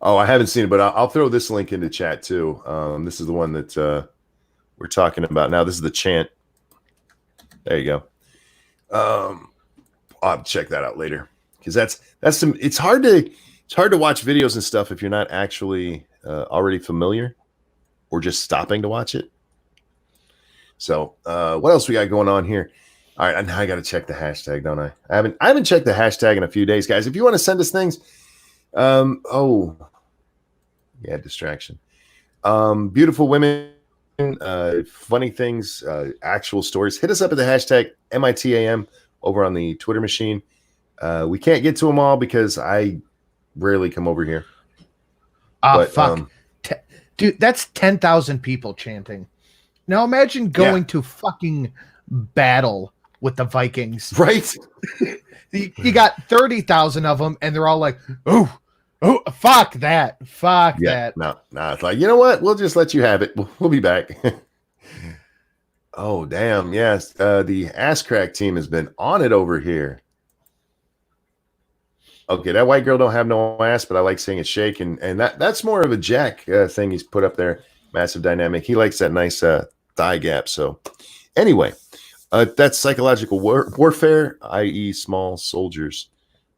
Oh, I haven't seen it, but I'll throw this link into chat too. This is the one that we're talking about now. This is the chant. There you go. I'll check that out later because that's some. It's hard to watch videos and stuff if you're not actually already familiar or just stopping to watch it. So what else we got going on here? All right, now I got to check the hashtag, don't I? I haven't checked the hashtag in a few days, guys. If you want to send us things, distraction. Beautiful women, funny things, actual stories. Hit us up at the hashtag MITAM over on the Twitter machine. We can't get to them all because I rarely come over here. Oh, fuck. Dude, that's 10,000 people chanting. Now imagine going to fucking battle with the Vikings. Right? You got 30,000 of them, and they're all like, oh, fuck that. Fuck that. No, it's like, you know what? We'll just let you have it. We'll be back. Oh, damn. Yes. The ass crack team has been on it over here. Okay, that white girl don't have no ass, but I like seeing it shake, and that's more of a Jack thing he's put up there. Massive dynamic. He likes that nice thigh gap. So anyway, that's psychological warfare, i.e. small soldiers.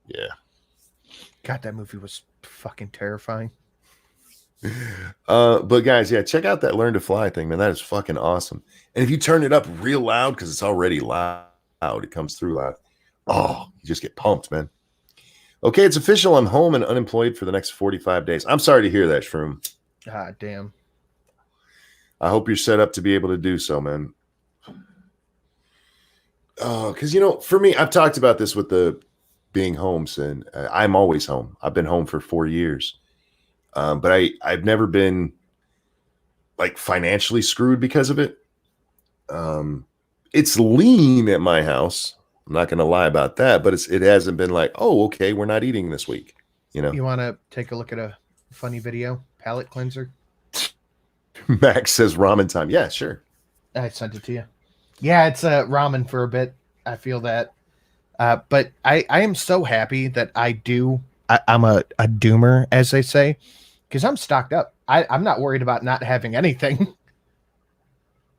Yeah. God, that movie was fucking terrifying. But guys, check out that Learn to Fly thing, man. That is fucking awesome. And if you turn it up real loud, because it's already loud, it comes through loud. Oh, you just get pumped, man. Okay, it's official. I'm home and unemployed for the next 45 days. I'm sorry to hear that, Shroom. God damn. I hope you're set up to be able to do so, man. Oh, because, for me, I've talked about this with the being home, and I'm always home. I've been home for 4 years. But I've never been, like, financially screwed because of it. It's lean at my house. I'm not going to lie about that, but it hasn't been like, oh, okay, we're not eating this week. You want to take a look at a funny video? Palate cleanser? Max says ramen time. Yeah, sure. I sent it to you. Yeah, it's ramen for a bit. I feel that. But I am so happy that I'm a doomer, as they say, because I'm stocked up. I'm not worried about not having anything.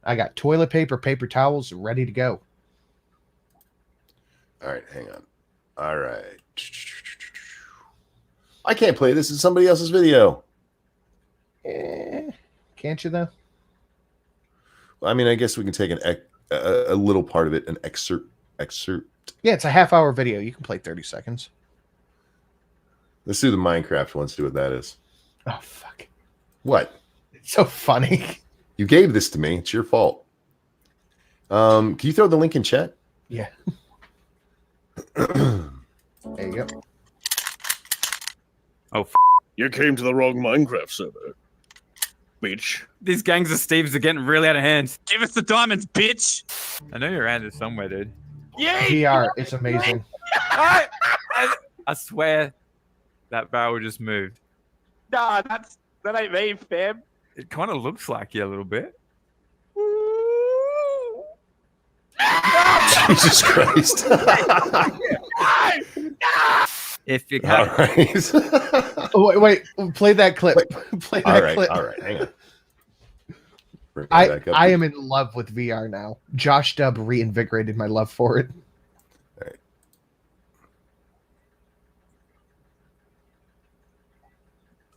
I got toilet paper, paper towels ready to go. All right, hang on. All right. I can't play this. It's somebody else's video. Can't you, though? Well, I mean, I guess we can take a little part of it, an excerpt. Yeah, it's a half-hour video. You can play 30 seconds. Let's do the Minecraft one, see what that is. Oh, fuck. What? It's so funny. You gave this to me. It's your fault. Can you throw the link in chat? Yeah. There you go. Oh, You came to the wrong Minecraft server, bitch. these gangs of Steves are getting really out of hand. Give us the diamonds, bitch! I know you're around here somewhere, dude. Yeah. VR, it's amazing. I swear that barrel just moved. Nah, that ain't me, fam. It kind of looks like you a little bit. Jesus Christ. If you All can. right. Oh, wait, play that clip. Play that clip. All right, hang on. Bring it back up. I am in love with VR now. Josh Dub reinvigorated my love for it. All right.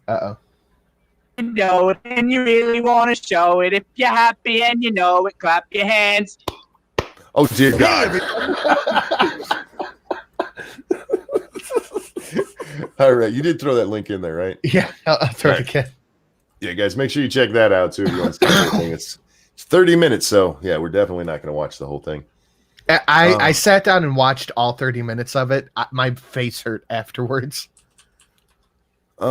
Uh-oh. You know it, and you really want to show it. If you're happy and you know it, clap your hands. Oh, dear God. All right, you did throw that link in there, right? Yeah, I'll throw it again. Yeah, guys, make sure you check that out too. If you want to see the whole thing. It's 30 minutes, so yeah, we're definitely not going to watch the whole thing. I sat down and watched all 30 minutes of it. My face hurt afterwards. Check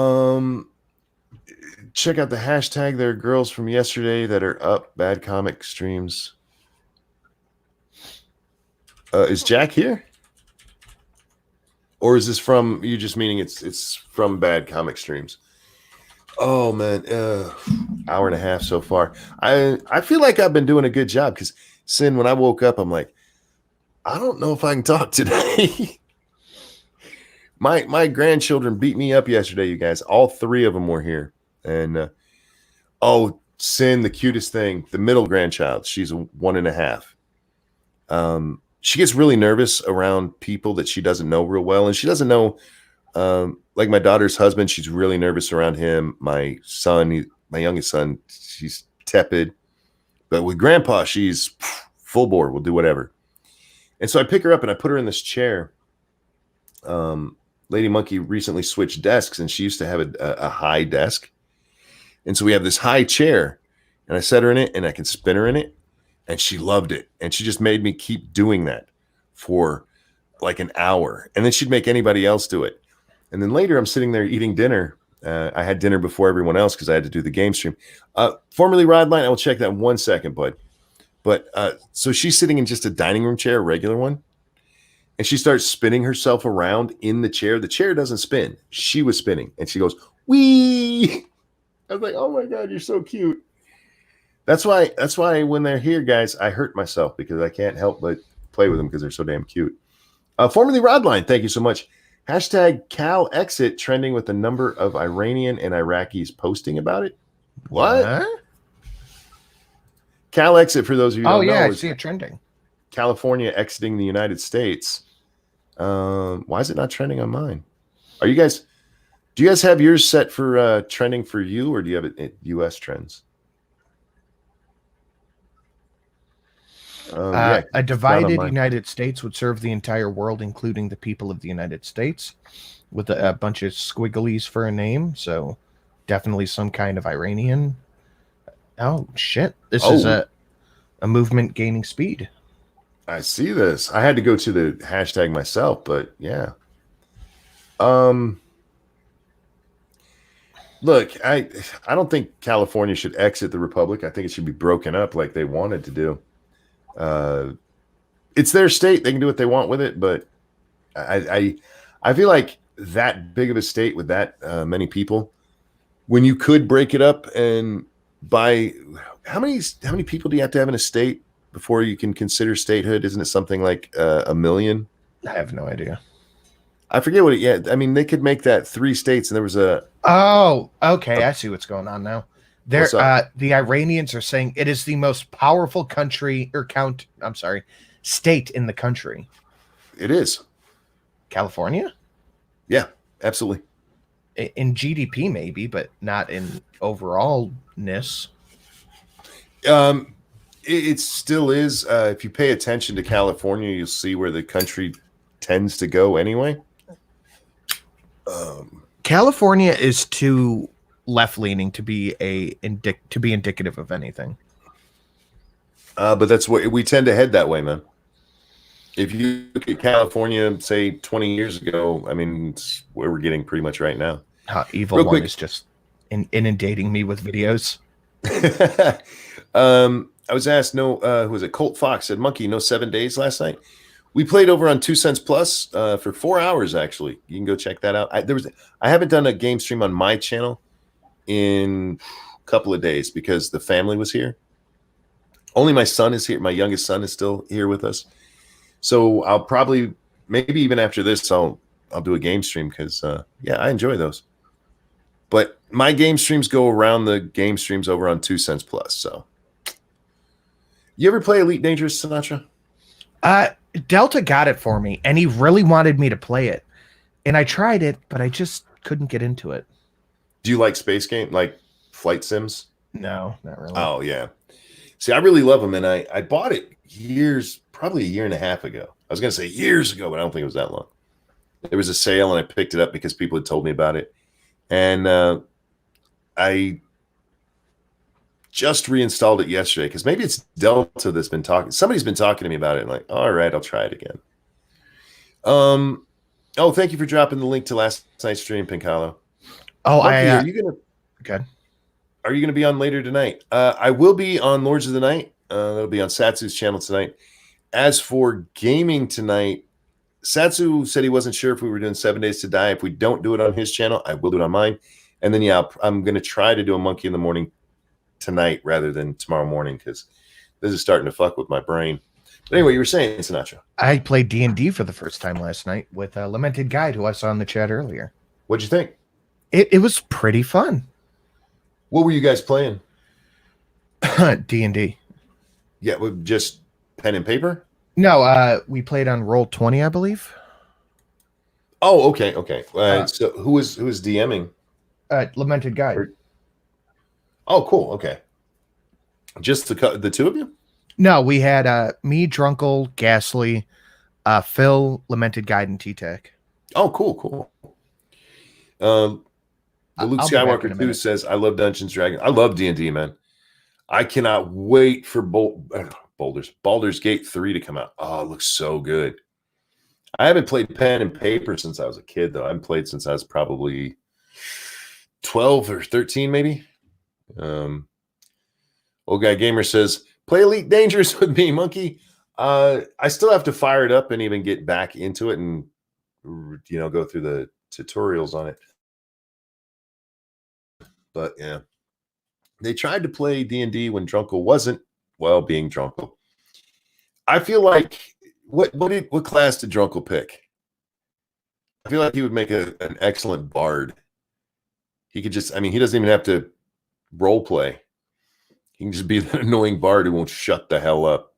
out the hashtag. There are girls from yesterday that are up. Bad comic streams. Is Jack here? Or is this from you just meaning it's from Bad Comic Streams? Oh man, hour and a half so far. I feel like I've been doing a good job because Sin, when I woke up, I'm like, I don't know if I can talk today. My grandchildren beat me up yesterday, you guys. All three of them were here. And Sin, the cutest thing, the middle grandchild, she's 1.5. She gets really nervous around people that she doesn't know real well. And she doesn't know, like my daughter's husband, she's really nervous around him. My son, my youngest son, she's tepid. But with Grandpa, she's full bore. We'll do whatever. And so I pick her up and I put her in this chair. Lady Monkey recently switched desks, and she used to have a high desk. And so we have this high chair, and I set her in it, and I can spin her in it, and she loved it. And she just made me keep doing that for like an hour. And then she'd make anybody else do it. And then later I'm sitting there eating dinner. I had dinner before everyone else because I had to do the game stream. Formerly Rodline, I will check that in 1 second, bud. But so she's sitting in just a dining room chair, a regular one. And she starts spinning herself around in the chair. The chair doesn't spin. She was spinning. And she goes, wee. I was like, oh my God, you're so cute. That's why when they're here, guys, I hurt myself because I can't help but play with them because they're so damn cute. Formerly Rodline, thank you so much. Hashtag Cal exit trending with the number of Iranian and Iraqis posting about it. What? Cal exit, for those of you who don't know, I see it trending. California exiting the United States. Why is it not trending on mine? Do you guys have yours set for trending for you, or do you have it US trends? A divided United States would serve the entire world, including the people of the United States, with a bunch of squigglies for a name. So definitely some kind of Iranian. Oh, shit. This is a movement gaining speed. I see this. I had to go to the hashtag myself, but yeah. Look, I don't think California should exit the Republic. I think it should be broken up like they wanted to do. It's their state. They can do what they want with it, but I feel like that big of a state with that many people, when you could break it up and by how many people do you have to have in a state before you can consider statehood? Isn't it something like 1 million? I have no idea. I forget what it. Yeah, I mean they could make that 3 states, and there was a. Oh, okay. I see what's going on now. The Iranians are saying it is the most powerful country or state in the country. It is. California? Yeah, absolutely. In GDP, maybe, but not in overallness. It still is. If you pay attention to California, you'll see where the country tends to go anyway. California is too left-leaning to be indicative of anything. But that's what we tend to head that way, man. If you look at California, say 20 years ago, I mean, it's where we're getting pretty much right now. Evil One is just inundating me with videos. I was asked, who was it? Colt Fox said, Monkey, no 7 days last night. We played over on 2 Cents Plus for 4 hours, actually. You can go check that out. I haven't done a game stream on my channel in a couple of days because the family was here. Only my son is here. My youngest son is still here with us. So I'll probably, maybe even after this, I'll do a game stream because, I enjoy those. But my game streams go around the game streams over on 2 Cents Plus. So, you ever play Elite Dangerous, Sinatra? Delta got it for me, and he really wanted me to play it. And I tried it, but I just couldn't get into it. Do you like space game, like flight sims? No, not really. Oh, yeah. See, I really love them, and I bought it probably a year and a half ago. I was going to say years ago, but I don't think it was that long. There was a sale, and I picked it up because people had told me about it. And I just reinstalled it yesterday because maybe it's Delta that's been talking. Somebody's been talking to me about it. And like, all right, I'll try it again. Thank you for dropping the link to last night's stream, Pinkalo. Are you gonna be on later tonight? I will be on Lords of the Night. That'll be on Satsu's channel tonight. As for gaming tonight, Satsu said he wasn't sure if we were doing 7 Days to Die. If we don't do it on his channel, I will do it on mine. And then, I'm going to try to do a Monkey in the Morning tonight rather than tomorrow morning because this is starting to fuck with my brain. But anyway, you were saying, Sinatra. I played D&D for the first time last night with a Lamented Guide who I saw in the chat earlier. What'd you think? It was pretty fun. What were you guys playing? D&D. Yeah, with just pen and paper? No, we played on Roll20, I believe. Oh, okay. So who was DMing? Lamented Guide. Oh, cool. Okay. Just the two of you? No, we had me, Drunkle, Ghastly, Phil, Lamented Guide, and T-Tech. Oh, cool. The Luke I'll be back in a Skywalker 2 minute. says, I love Dungeons Dragons. I love D&D, man. I cannot wait for Baldur's Gate 3 to come out. Oh, it looks so good. I haven't played pen and paper since I was a kid, though. I haven't played since I was probably 12 or 13, maybe. Old Guy Gamer says, play Elite Dangerous with me, monkey. I still have to fire it up and even get back into it and, go through the tutorials on it. But yeah, they tried to play D&D when Drunkle wasn't, being Drunkle. I feel like, what class did Drunkle pick? I feel like he would make an excellent bard. He could just, he doesn't even have to role play. He can just be that annoying bard who won't shut the hell up.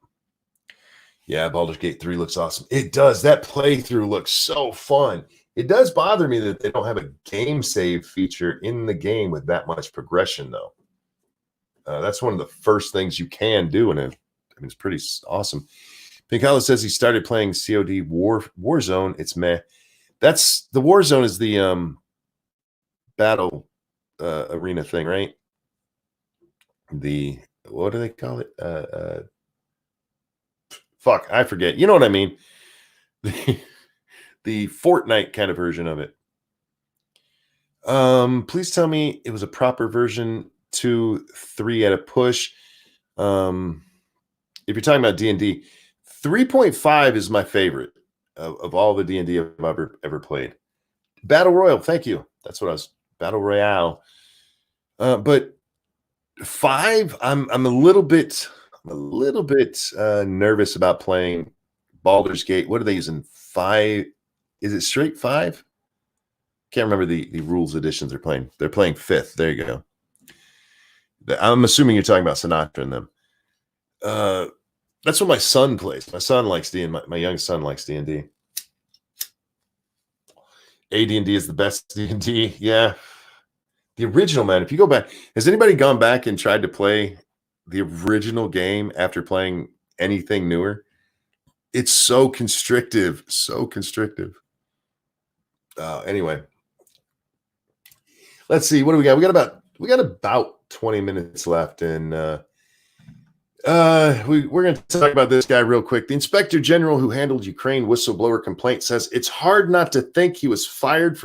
Yeah, Baldur's Gate 3 looks awesome. It does. That playthrough looks so fun. It does bother me that they don't have a game save feature in the game with that much progression, though. That's one of the first things you can do, and it's pretty awesome. Pinkala says he started playing COD Warzone. It's meh. That's the Warzone is the battle arena thing, right? What do they call it? Fuck, I forget. You know what I mean? The Fortnite kind of version of it. Please tell me it was a proper version 2, 3 at a push. If you're talking about D&D, 3.5 is my favorite of all the D&D I've ever played. Battle Royale, thank you. That's what I was. Battle Royale. But 5, I'm a little bit nervous about playing Baldur's Gate. What are they using? 5? Is it straight 5? Can't remember the rules editions they're playing. They're playing 5th. There you go. I'm assuming you're talking about Sinatra and them. That's what my son plays. My son likes D&D. My young son likes D&D. AD&D is the best D&D. Yeah. The original, man. If you go back, has anybody gone back and tried to play the original game after playing anything newer? It's so constrictive. Anyway, let's see. What do we got? We got about 20 minutes left, and we're going to talk about this guy real quick. The Inspector General who handled Ukraine whistleblower complaint says it's hard not to think he was fired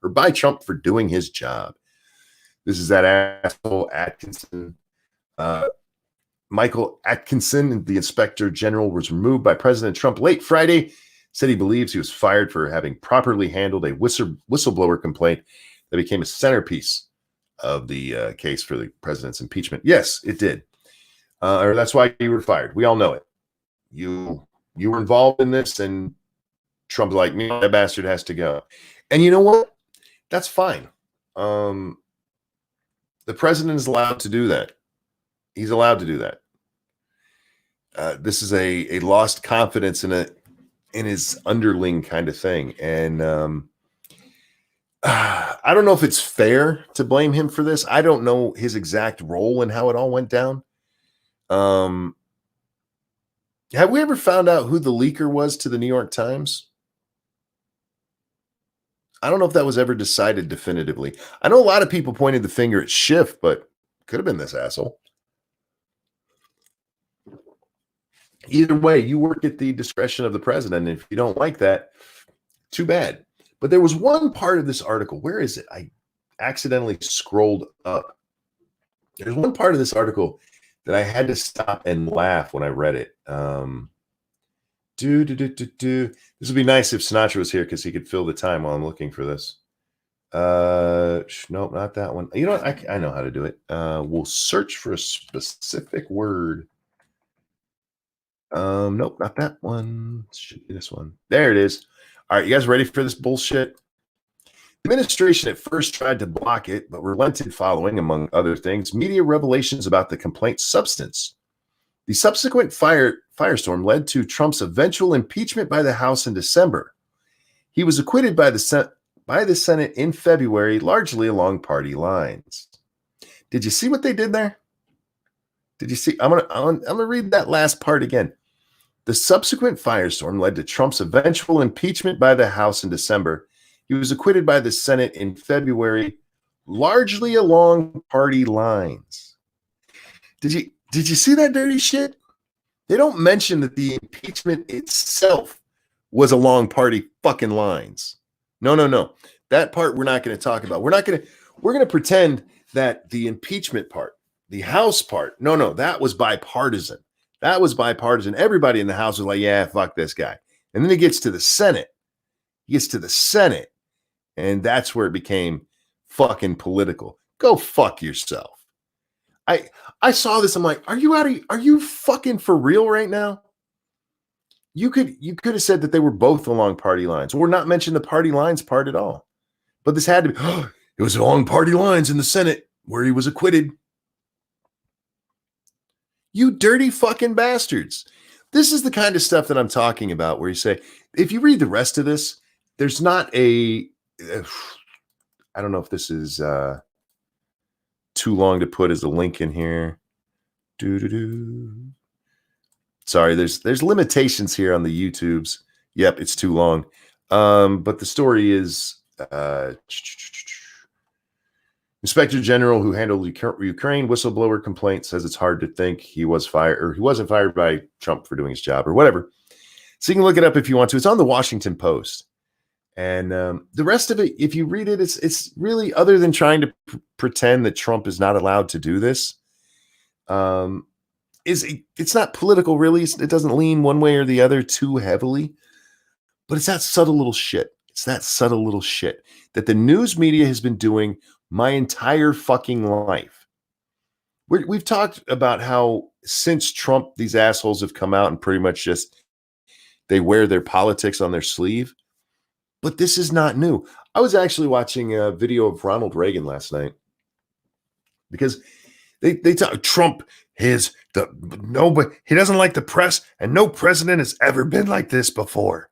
by Trump for doing his job. This is that asshole Atkinson. Michael Atkinson, the Inspector General, was removed by President Trump late Friday. Said he believes he was fired for having properly handled a whistleblower complaint that became a centerpiece of the case for the president's impeachment. Yes, it did. Or that's why you were fired. We all know it. You were involved in this, and Trump's like, me, that bastard has to go. And you know what? That's fine. The president is allowed to do that. He's allowed to do that. This is a lost confidence in his underling kind of thing. And I don't know if it's fair to blame him for this. I don't know his exact role and how it all went down. Have we ever found out who the leaker was to the New York Times? I don't know if that was ever decided definitively. I know a lot of people pointed the finger at Schiff, but could have been this asshole. Either way, you work at the discretion of the president. And if you don't like that, too bad. But there was one part of this article. Where is it? I accidentally scrolled up. There's one part of this article that I had to stop and laugh when I read it. This would be nice if Sinatra was here because he could fill the time while I'm looking for this. Nope, not that one. You know what? I know how to do it. We'll search for a specific word. Nope, not that one. Should be this one. There it is. All right, you guys ready for this bullshit? The administration at first tried to block it, but relented following, among other things, media revelations about the complaint's substance. The subsequent firestorm led to Trump's eventual impeachment by the House in December. He was acquitted by the Senate in February, largely along party lines. Did you see what they did there? Did you see? I'm gonna read that last part again. The subsequent firestorm led to Trump's eventual impeachment by the House in December. He was acquitted by the Senate in February, largely along party lines. Did you see that dirty shit? They don't mention that the impeachment itself was along party fucking lines. No. That part we're not going to talk about. We're going to pretend that the impeachment part, the House part, no, that was bipartisan. That was bipartisan. Everybody in the House was like, yeah, fuck this guy. And then he gets to the Senate. And that's where it became fucking political. Go fuck yourself. I saw this. I'm like, are you fucking for real right now? You could have said that they were both along party lines, or not mention the party lines part at all. But this had to be, it was along party lines in the Senate where he was acquitted. You dirty fucking bastards. This is the kind of stuff that I'm talking about, where you say, if you read the rest of this, there's not I don't know if this is too long to put as a link in here. Sorry, there's limitations here on the YouTubes. Yep, it's too long. But the story is Inspector General who handled Ukraine whistleblower complaint says it's hard to think he was fired, or he wasn't fired by Trump for doing his job or whatever. So you can look it up if you want to. It's on the Washington Post. And the rest of it, if you read it, it's really, other than trying to pretend that Trump is not allowed to do this, it's not political, really. It doesn't lean one way or the other too heavily, but it's that subtle little shit. It's that subtle little shit that the news media has been doing my entire fucking life. We've talked about how since Trump, these assholes have come out and pretty much just, they wear their politics on their sleeve. But this is not new. I was actually watching a video of Ronald Reagan last night because they talk Trump he doesn't like the press, and no president has ever been like this before.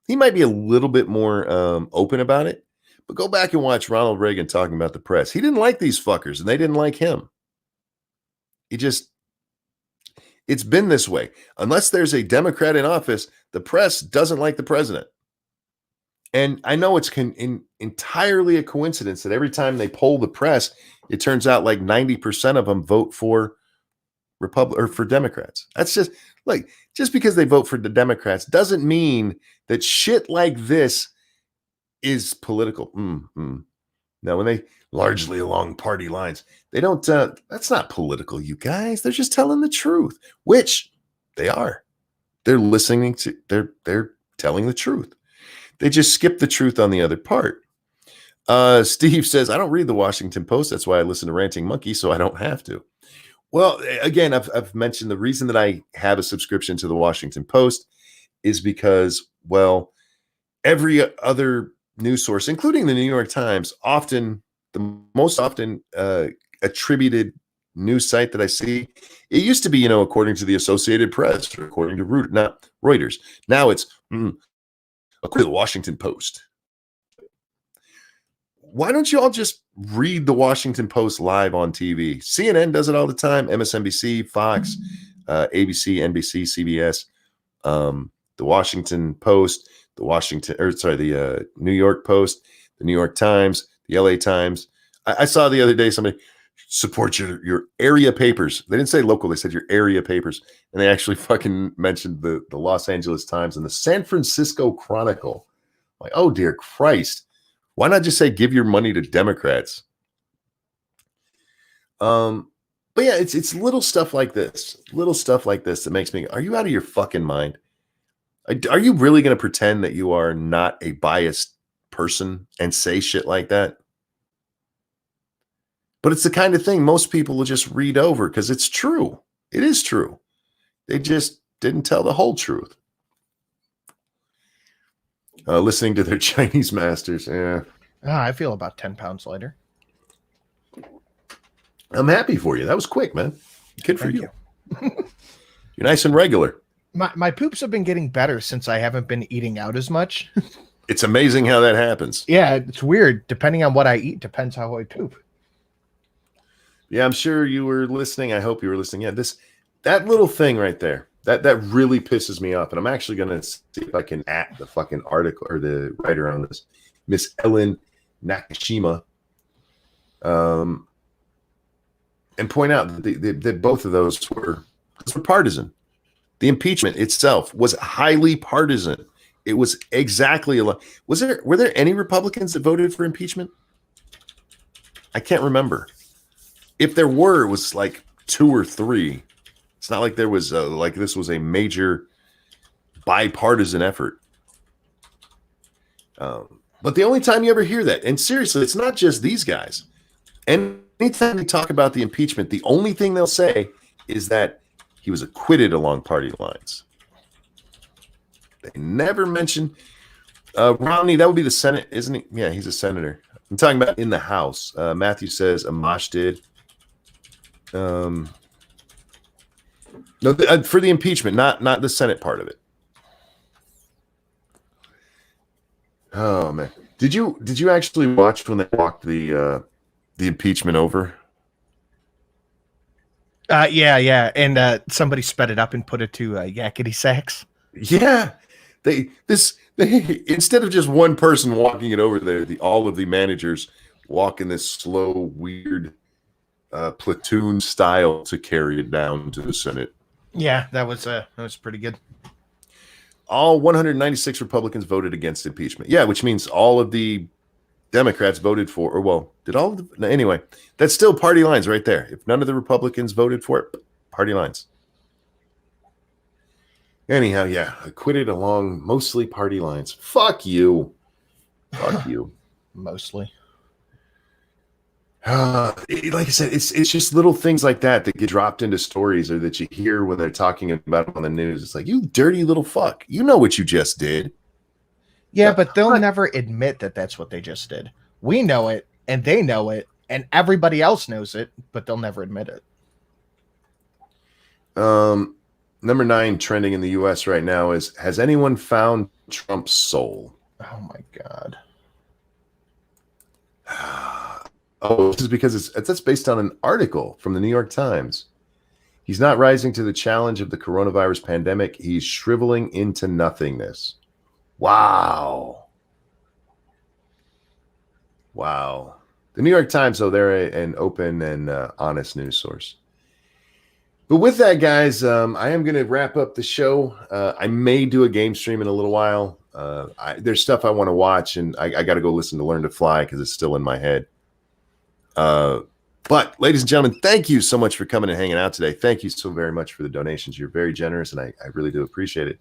He might be a little bit more open about it, but go back and watch Ronald Reagan talking about the press. He didn't like these fuckers, and they didn't like him. It's been this way. Unless there's a Democrat in office, the press doesn't like the president. And I know it's entirely a coincidence that every time they poll the press, it turns out like 90% of them vote for for Democrats. That's just because they vote for the Democrats doesn't mean that shit like this is political. Now, when they largely along party lines, they don't, that's not political, you guys. They're just telling the truth, which they are. They're listening to, they're telling the truth. They just skip the truth on the other part. Steve says, I don't read the Washington Post. That's why I listen to Ranting Monkey, so I don't have to. Well, again, I've mentioned the reason that I have a subscription to the Washington Post is because, well, every other news source, including the New York Times, the most often attributed news site that I see, it used to be, according to the Associated Press or according to Reuters. Now it's according to the Washington Post. Why don't you all just read the Washington Post live on TV? CNN does it all the time. MSNBC, Fox, ABC, NBC, CBS, the Washington Post, the New York Post, the New York Times, the LA Times. I saw the other day somebody support your area papers. They didn't say local. They said your area papers. And they actually fucking mentioned the Los Angeles Times and the San Francisco Chronicle. Like, oh, dear Christ. Why not just say give your money to Democrats? But yeah, it's little stuff like this that makes me, are you out of your fucking mind? Are you really going to pretend that you are not a biased person and say shit like that? But it's the kind of thing most people will just read over because it's true. It is true. They just didn't tell the whole truth. Listening to their Chinese masters. Yeah. I feel about 10 pounds lighter. I'm happy for you. That was quick, man. Good for Thank you. You're nice and regular. My poops have been getting better since I haven't been eating out as much. It's amazing how that happens. Yeah, it's weird. Depending on what I eat, depends how I poop. Yeah, I'm sure you were listening. I hope you were listening. Yeah, that little thing right there, that really pisses me off. And I'm actually gonna see if I can at the fucking article or the writer on this, Miss Ellen Nakashima, and point out that both of those were partisan. The impeachment itself was highly partisan. It was exactly were there any Republicans that voted for impeachment? I can't remember. If there were, it was like 2 or 3. It's not like there was like this was a major bipartisan effort. But the only time you ever hear that, and seriously, it's not just these guys. Anytime they talk about the impeachment, the only thing they'll say is that he was acquitted along party lines. They never mention Romney. That would be the Senate, isn't he? Yeah, he's a senator. I'm talking about in the House. Matthew says Amash did. No, for the impeachment, not the Senate part of it. Oh man, did you actually watch when they walked the impeachment over? Yeah, and somebody sped it up and put it to yakety sax. Yeah, they instead of just one person walking it over there, all of the managers walk in this slow, weird platoon style to carry it down to the Senate. Yeah, that was pretty good. All 196 Republicans voted against impeachment. Yeah, which means all of the Democrats voted for, or well, did all of the, anyway, that's still party lines right there. If none of the Republicans voted for it, party lines. Anyhow, yeah, acquitted along mostly party lines. Fuck you. Fuck you. Mostly. Like I said, it's just little things like that get dropped into stories or that you hear when they're talking about it on the news. It's like, you dirty little fuck. You know what you just did. Yeah, but they'll never admit that that's what they just did. We know it, and they know it, and everybody else knows it, but they'll never admit it. Number 9 trending in the U.S. right now is, has anyone found Trump's soul? Oh, my God. Oh, this is because that's based on an article from the New York Times. He's not rising to the challenge of the coronavirus pandemic. He's shriveling into nothingness. Wow. The New York Times, though, they're an open and honest news source. But with that, guys, I am going to wrap up the show. I may do a game stream in a little while. There's stuff I want to watch, and I got to go listen to Learn to Fly because it's still in my head. But ladies and gentlemen, thank you so much for coming and hanging out today. Thank you so very much for the donations. You're very generous, and I really do appreciate it.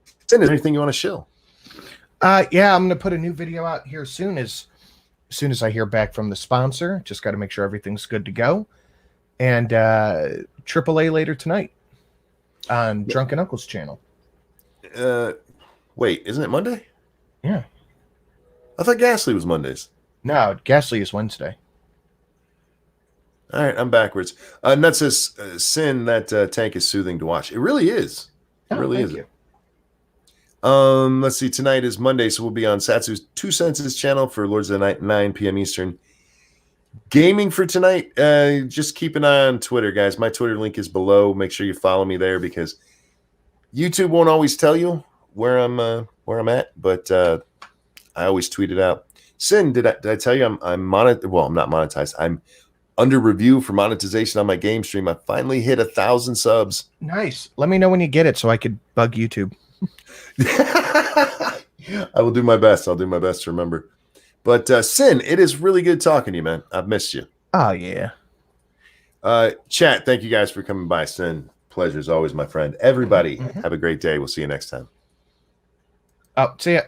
Is there anything you want to show? Yeah, I'm going to put a new video out here soon as I hear back from the sponsor. Just got to make sure everything's good to go. And AAA later tonight on Drunken Uncle's channel. Wait, isn't it Monday? Yeah. I thought Ghastly was Mondays. No, Ghastly is Wednesday. All right, I'm backwards. Nut says, Sin, that tank is soothing to watch. It really is. It really is. You. Let's see. Tonight is Monday, so we'll be on Satsu's Two Senses channel for Lords of the Night, 9 p.m. Eastern. Gaming for tonight, just keep an eye on Twitter, guys. My Twitter link is below. Make sure you follow me there because YouTube won't always tell you where I'm at, but I always tweet it out. Sin, did I tell you I'm monetized? Well, I'm not monetized. I'm under review for monetization on my game stream. I finally hit 1,000 subs. Nice. Let me know when you get it so I could bug YouTube. I will do my best. I'll do my best to remember. But Sin, it is really good talking to you, man. I've missed you. Oh, yeah. Chat, thank you guys for coming by. Sin, pleasure as always, my friend. Everybody, have a great day. We'll see you next time. Oh, see ya.